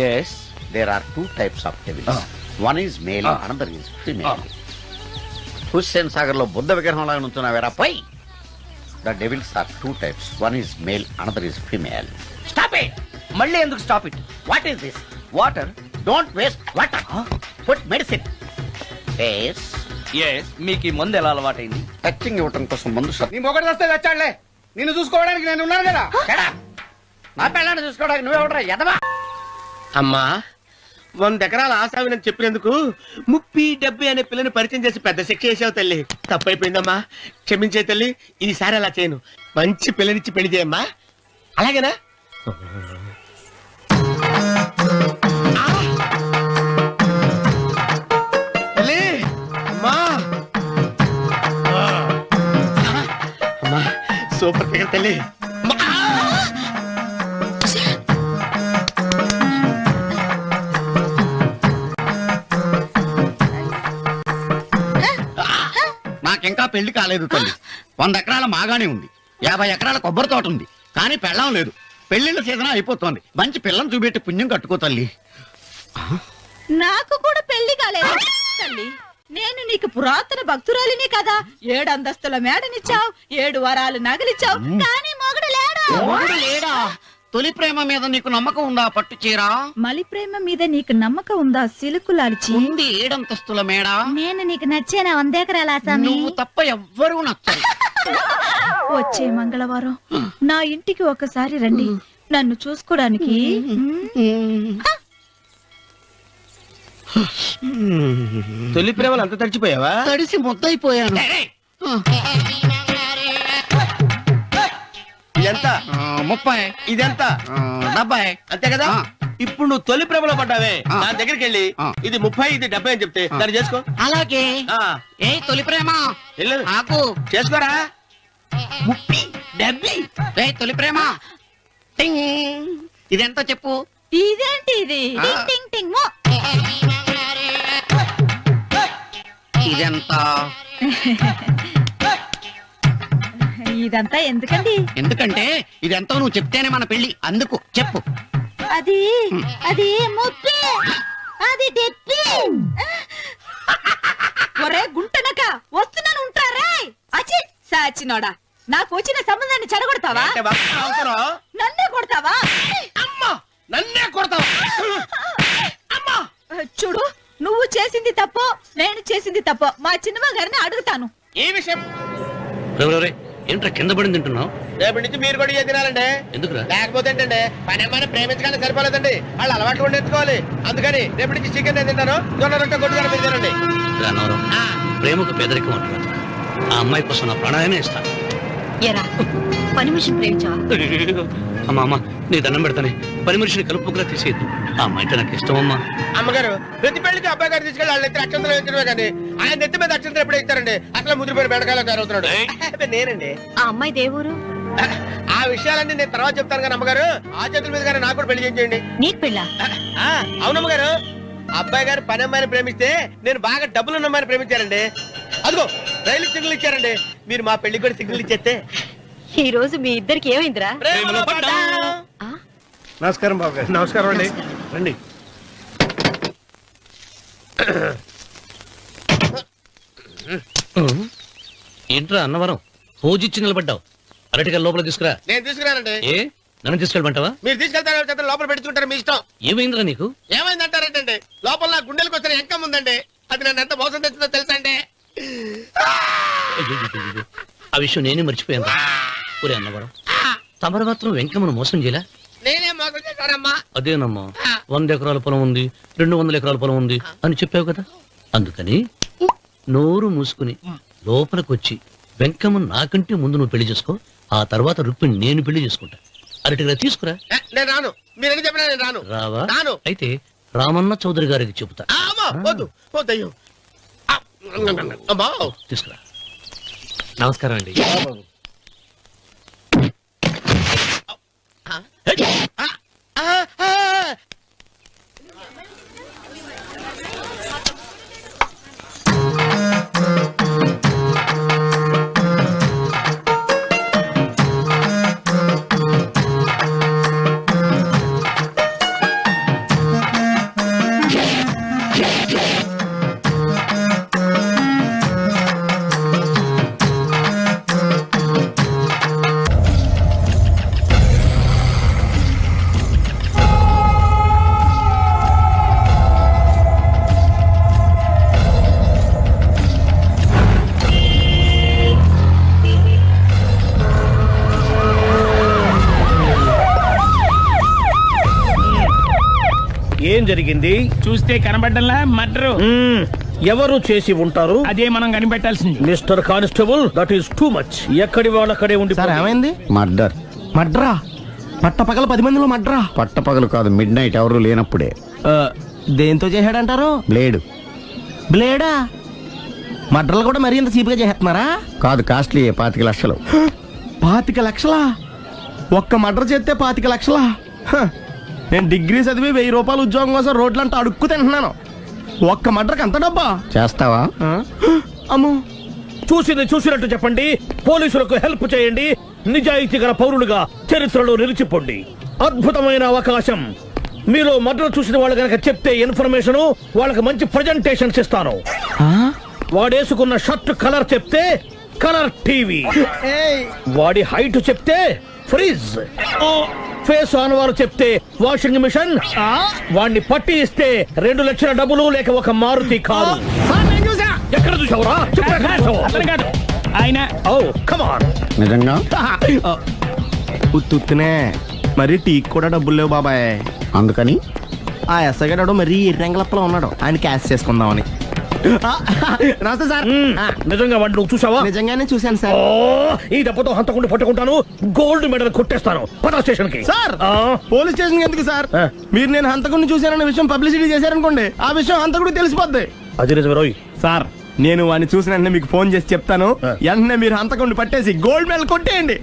Yes, there are two types of devils. One is male, another is female. Hussain Sagar లో బుద్ధ విగ్రహం లాగా నుంచున్నావేరా పై? The devils are two types. One is male, another is female. Stop it! మళ్ళీ ఎందుకు stop it? What is this? Water. Don't waste water. Put medicine. Yes. మీకు ఈ మందు ఎలా అలవాటైంది? టచింగ్ ఇవ్వటం కోసం ముందు నీ మొగడు వస్తే వచ్చాడులే, నిన్ను చూసుకోవడానికి నేను ఉన్నాను కదా. నా పిల్లని చూసుకోవడానికి నువ్వెవడరా ఎదవా? అమ్మా, 100 ఎకరాల ఆశావినని చెప్పినందుకు 30-70 అనే పిల్లని పరిచయం చేసి పెద్ద శిక్ష చేసావు తల్లి. తప్పైపోయిందమ్మా, క్షమించే తల్లి. ఈసారి అలా చేయను. మంచి పిల్లనిచ్చి పెళ్లి చేయమ్మా, అలాగేనా? తల్లి, అమ్మా, అమ్మా, సూపర్ ఫిగర్ తల్లి. నాకింకా పెళ్లి కాలేదు తల్లి. 100 ఎకరాల మాగానే ఉంది, 50 ఎకరాల కొబ్బరి తోట ఉంది, కానీ పెళ్ళం లేదు. పెళ్లిళ్ళ సీజన్ అయిపోతోంది. మంచి పిల్లని చూపెట్టి పుణ్యం కట్టుకో తల్లి. నాకు కూడా పెళ్లి కాలేదు తల్లి. నేను నీకు పురాతన భక్తురాలిని కదా. 7 అంతస్తుల మేడనిచ్చావు, 7 వరాలు నగలిచ్చావు, కానీ మొగుడు లేడా? మొగుడు లేడా? తొలి ప్రేమ మీద నీకు నమ్మకం ఉందా? పట్టు చీరా. మలి ప్రేమ మీద నీకు నమ్మకం ఉందా? సిలుకులాల్చి ఉంది 7 అంతస్తుల మేడ. నేను నీకు నచ్చేనా? 100 ఎకరాల ఆసామి. నువ్వు తప్ప ఎవ్వరూ నచ్చరు. వచ్చే మంగళవారం నా ఇంటికి ఒకసారి రండి, నన్ను చూసుకోడానికి. తొలి ప్రేమలు అంత తడిచిపోయావా? తడిసి ముద్దయిపోయాను. ఎంత? 30. ఇదెంత? 70. అంతే కదా. ఇప్పుడు నువ్వు తొలి ప్రేమలో పడ్డావే, నా దగ్గరికి వెళ్ళి ఇది 30, ఇది 70 అని చెప్తే దాన్ని చేసుకో. అలాగే. ఏ తొలి ప్రేమ నాకు చేసుకోరా. 30, 70. ఏ తొలి ప్రేమ ఇదెంత చెప్పు. ఇదేంటి ఇది? టింగ్ టింగ్ టింగ్ మో. ఇదెంత? ఇదంతా ఎందుకండి? ఎందుకంటే ఇదెంతో నువ్వు చెప్తేనే మన పెళ్లి. అందుకు చెప్పు. అది అది 30, అది 70. ఒరే గుంటనక, వస్తున్నాను ఉంటారే. అచి సాచినోడా, నాకు వచ్చిన సంబంధాన్ని చెడగొడతావా? నన్నే కొడతావా? నన్నే కొడతావా? చూడు, నువ్వు చేసింది తప్పో నేను చేసింది తప్పో మా చిన్నమ్మ గారిని అడుగుతాను. ఏ విషయం? ఏంట్రా కింద పడింది తింటున్నావు? రేపటి నుంచి మీరు కూడా తినాలండి. ఎందుకురా? లేకపోతే ఏంటండి, పని అమ్మాయిని ప్రేమించగానే సరిపోలేదండి, వాళ్ళు అలవాటు కూడా నేర్చుకోవాలి. అందుకని రేపటి నుంచి చికెన్ నేను తింటాను, జొన్న రొట్టె కొట్టుగా మీరు తినండి. ప్రేమకు పేదరికం అంటారు. ఆ అమ్మాయి కోసం నా ప్రాణాలనే ఇస్తాను. పని మనిషిని ప్రేమించావా? అమ్మా నీ దండం పెడతానే, పని మనిషిని కలుపుకులా తీసేయద్దు. ఆ అమ్మాయి అంటే నాకు ఇష్టం అమ్మా. అమ్మగారు, ప్రతి పెళ్లికి అబ్బాయి గారు తీసుకెళ్ళి వాళ్ళ ఎత్తి అక్షంతలు వేయించడమే కానీ ఆయన నెత్తి మీద అక్షంతలు ఎప్పుడే ఇస్తారండి. అసలు ముద్రపోయిన బెడకాయలో తయారవుతున్నాడు. నేనండి. ఆ అమ్మాయి దేవురు. ఆ విషయాలన్నీ నేను తర్వాత చెప్తాను కానీ అమ్మగారు, ఆ చేతుల మీద కానీ నాకు కూడా పెళ్లి చేయండి. నీకు పెళ్ళా? అవునమ్మగారు, అబ్బాయి గారు పని అమ్మాయిని ప్రేమిస్తే నేను బాగా డబ్బులు ఉన్న అమ్మాయిని ప్రేమించారండి. అదిగో రైలు సిగ్నల్ ఇచ్చారండి. మీరు మా పెళ్లికి కూడా సిగ్నల్ ఇచ్చేస్తే ఈ రోజు మీ ఇద్దరికి ఏమైందిరా? నమస్కారం బాబు గారు. నమస్కారం అండి. రండి. ఏంట్రా అన్నవరం పూజిచ్చి నిలబడ్డావు. అరటిగా లోపల తీసుకురా. నేను తీసుకురానండి. ఏ నన్ను తీసుకెళ్ళమంటావా? మీరు తీసుకెళ్తారు లోపల పెట్టుకుంటారు, మీ ఇష్టం. ఏమైందిరా నీకు? ఏమైందంటారేంటండి? లోపల నా గుండెలకు వచ్చిన ఎంకం ఉందండి. అది నన్ను ఎంత మోసం తెచ్చిందో తెలుసా అండి? అయ్యయ్యయ్యయ్యో. ఆ విషయం నేనే మర్చిపోయాను. ఒరే అన్నవరం, తమరు మాత్రం వెంకమ్మను మోసం చేయలే? నేనే మోసం చేశానమ్మా. అదేనమ్మా, 100 ఎకరాల పొలం ఉంది, 200 ఎకరాల పొలం ఉంది అని చెప్పావు కదా. అందుకని నోరు మూసుకుని లోపలికొచ్చి వెంకమ్మ నాకంటే ముందు నువ్వు పెళ్లి చేసుకో. ఆ తర్వాత రుక్మిణి నేను పెళ్లి చేసుకుంటా. అరటిగా తీసుకురా. నేను రాను. మీరు ఎన్ని చెప్పినా నేను రాను. రావా? రాను. అయితే రామన్న చౌదరి గారికి చెబుతా. వద్దు వద్దయ్యో. తీసుకురా. నమస్కారం అండి. ఏం జరిగింది? చూస్తే కనబడ్డంలా మర్డరు. ఎవరు చేసి ఉంటారు? అదే మనం కనిపెట్టాల్సింది. Mister constable, that is too much. ఎక్కడి వాళ్ళక్కడే ఉండి. ఏమైంది? మర్డర్. మడ్రా? పట్టపగల 10 మందిలో మడ్రా? పట్టపగలు కాదు, మిడ్ నైట్ ఎవరు లేనప్పుడే. దేంతో చేశాడంటారు? బ్లేడ్. బ్లేడా? మడ్రలు కూడా మరీ ఇంత చీప్ గా చేస్తున్నారా? కాదు, కాస్ట్లీ 25 లక్షలు. 25 లక్షలా? ఒక్క మడ్ర చేస్తే 25 లక్షలా? నేను డిగ్రీ చదివి 1000 రూపాయలు ఉద్యోగం కోసం రోడ్లంతా అడుక్కు తింటున్నాను. ఒక్క మడ్రకు అంత డబ్బా? చేస్తావా? అమ్మో. చూసినట్టు చెప్పండి. పోలీసులకు హెల్ప్ చేయండి. నిజాయితీ గల పౌరులుగా చరిత్రలో నిలిచిపోండి. అద్భుతమైన అవకాశం. మీలో మర్డర్ చూసిన వాళ్ళు కనుక చెప్తే ఇన్ఫర్మేషన్, వాళ్ళకి మంచి ప్రజెంటేషన్స్ ఇస్తాను. వాడేసుకున్న షర్ట్ కలర్ చెప్తే కలర్ టీవీ, వాడి హైట్ చెప్తే ఫ్రిజ్, ఫేస్ ఆన్ వారు చెప్తే వాషింగ్ మిషన్, వాడిని పట్టి ఇస్తే 2 లక్షల డబ్బులు లేక ఒక మారుతి కారు. ఎక్కడ చూసావురా? ఆయన నిజంగా ఉత్తునే మరి టీకి కూడా డబ్బులు లేవు బాబాయ్. అందుకని ఆ ఎస్ఐ గారు మరీ ఎర్రంగలప్పలో ఉన్నాడు. ఆయన క్యాష్ చేసుకుందామని. నమస్తే సార్. నిజంగా వాడిని నువ్వు చూసావా? నిజంగానే చూశాను సార్. ఈ దెబ్బతో హంతకుండా పట్టుకుంటాను, గోల్డ్ మెడల్ కొట్టేస్తాను. పద స్టేషన్ కి. సార్, పోలీస్ స్టేషన్ ఎందుకు సార్? మీరు నేను హంతకుడిని చూశానన్న విషయం పబ్లిసిటీ చేశారనుకోండి, ఆ విషయం హంతకుడికి తెలిసిపోద్ది. అది నిజమే రోయ్. సార్, నేను వాడిని చూసిన వెంటనే మీకు ఫోన్ చేసి చెప్తాను. వెంటనే మీరు హంతకుడిని పట్టేసి గోల్డ్ మెడల్ కొట్టేయండి.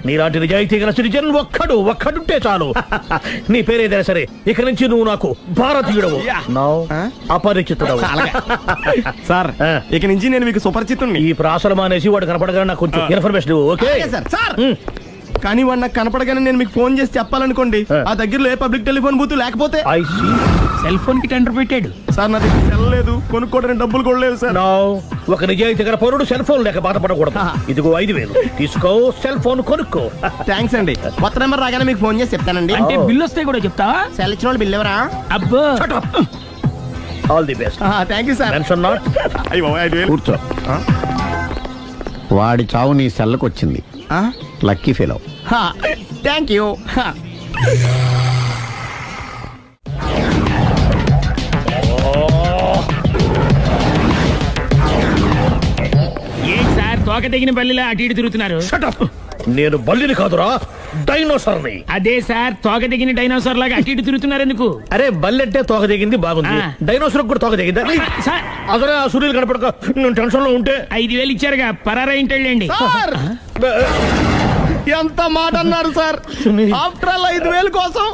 నీలాంటి నిజాయితీ గల సిటిజన్ ఒక్కడుంటే చాలు. నీ పేరేదైనా సరే, ఇక నుంచి నువ్వు నాకు భారతీయుడవు, అపరిచితుడవు. సార్, ఇక నుంచి నేను మీకు సుపరిచితుడిని. ఈ ప్రాసలు మానేసి వాడు కనపడగానే నాకు కొంచెం ఇన్ఫర్మేషన్. Okay sir. కానీ వాడు నాకు కనపడగానే నేను మీకు ఫోన్ చేసి చెప్పాలనుకోండి, ఆ దగ్గరలో ఏ పబ్లిక్ టెలిఫోన్ బూత్ లేకపోతే. సెల్ ఫోన్ కి టెండర్ పెట్టాడు సార్. నా దగ్గర సెల్ లేదు, కొనుక్కోవడానికి డబ్బులు కూడా లేవు సార్. ఒక నిజాయితీ గల పౌరుడు సెల్ ఫోన్ లేక బాధపడకూడదు. ఇదిగో 5000 తీసుకో, సెల్ ఫోన్ కొనుక్కో. థ్యాంక్స్ అండి. కొత్త నెంబర్ రాగానే మీకు ఫోన్ చేసి చెప్తానండి. అంటే బిల్ వస్తే కూడా చెప్తావా? సెల్ ఇచ్చిన వాళ్ళు బిల్ ఎవరా? అబ్బో. All the best. Thank you sir. Mention not. కూర్చో. వాడి చావు నీ సెల్లకు వచ్చింది. Lucky fellow. Thank you. ఏం సార్, తోక తెగిన బల్లిలా అటు ఇటు తిరుగుతున్నారు? నేను బల్లిని కాదురా, డైనోసార్ని. అదే సార్, తోక తెగిన డైనోసార్ లాగా అటు ఇటు తిరుగుతున్నారు ఎందుకు? అరే, బల్లెట్టే తోక తెగింది బాగుంది, డైనోసార్ కూడా తోక తెగిందా? అసలే ఆ సూర్యులు కనపడక నేను టెన్షన్ లో ఉంటే 5000 ఇచ్చారుగా, పరారా ఇంటండి. ఎంత మాట అన్నారు సార్. ఆఫ్టర్ ఆల్ 5000 కోసం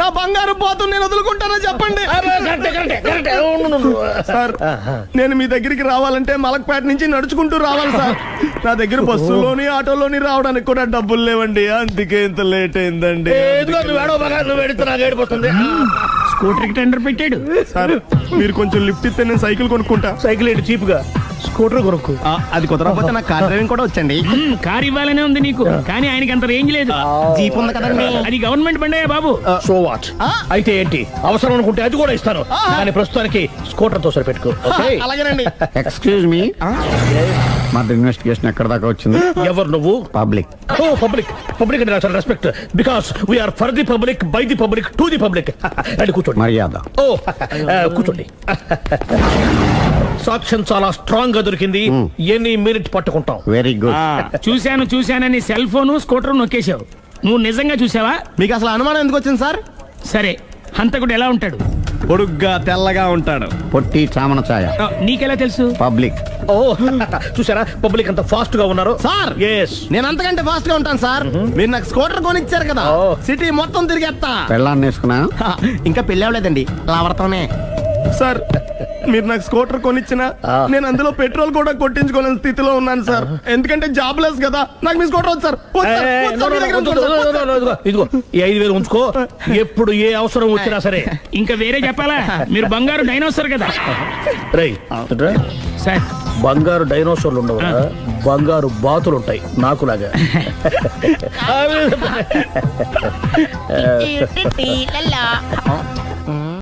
నా బంగారు పోతు నేను వదులుకుంటానో చెప్పండి. సార్ నేను మీ దగ్గరికి రావాలంటే మలక్పేట నుంచి నడుచుకుంటూ రావాలి సార్. నా దగ్గర బస్సులోని ఆటోలోని రావడానికి కూడా డబ్బులు లేవండి, అందుకే ఇంత లేట్ అయిందండి. స్కూటర్ కి టెండర్ పెట్టాడు సార్. మీరు కొంచెం లిఫ్ట్ ఇస్తే నేను సైకిల్ కొనుక్కుంటా. సైకిల్ ఏంటి చీప్ గా, స్కూటర్ కొనుక్కు. అది కుదరకపోతే నాకు కార్ డ్రైవింగ్ కూడా వచ్చండి. కార్ ఇవ్వాలనే ఉంది నీకు, కానీ ఆయనకి అంత రేంజ్ లేదు. జీప్ ఉంది కదండి. అది గవర్నమెంట్ బండే బాబు. సో వాట్ అయితే ఏంటి, అవసరం అనుకుంటే అది కూడా ఇస్తాను, కానీ ప్రస్తుతానికి స్కూటర్ తో సరిపెట్టుకో. అలాగేనండి. ఎక్స్క్యూజ్ మీ, మా ఇన్వెస్టిగేషన్ ఎక్కడ దాకా వచ్చింది? ఎవరు నువ్వు? పబ్లిక్. ఓ పబ్లిక్. పబ్లిక్ అంటే చాలా respect, because we are for the public, by the public, to the public. అది కూర్చోండి. మర్యాద. ఓ కూర్చోండి. సాక్ష్యం చాలా స్ట్రాంగ్ గా దొరికింది, ఎన్ని మినిట్ పట్టుకుంటాం. Very good. చూశానని సెల్ ఫోన్ స్కూటర్ నొక్కేశావు. నువ్వు నిజంగా చూసావా? మీకు అసలు అనుమానం ఎందుకు వచ్చింది సార్? సరే, హంతకుడు ఎలా ఉంటాడు? పొడుగ్గా తెల్లగా ఉంటాడు. పొట్టి చామన ఛాయ. నీకెలా తెలుసు? పబ్లిక్. ఓ చూసారా, పబ్లిక్ అంత ఫాస్ట్ గా ఉన్నారు సార్. ఎస్, నేను అంతకంటే ఫాస్ట్ గా ఉంటాను సార్. మీరు నాకు స్కూటర్ కొనిచ్చారు కదా, సిటీ మొత్తం తిరిగేస్తా. పెళ్ళాన్ని వేసుకున్నా? ఇంకా పెళ్ళి అవ్వలేదండి, లావర్తోనే. సార్ మీరు నాకు స్కూటర్ కొనిచ్చిన నేను అందులో పెట్రోల్ కూడా కొట్టించుకోలేని స్థితిలో ఉన్నాను సార్. ఎందుకంటే జాబ్ లెస్ కదా, నాకు మీ స్కూటర్ వద్దు సార్. ఇదిగో ఈ 5,000 ఉంచుకో, ఎప్పుడు ఏ అవసరం వచ్చినా సరే. ఇంకా వేరే చెప్పాలా? మీరు బంగారు డైనోసార్ కదా. రై సార్, బంగారు డైనోసార్లు ఉండవు, బంగారు బాతులు ఉంటాయి నాకులాగా.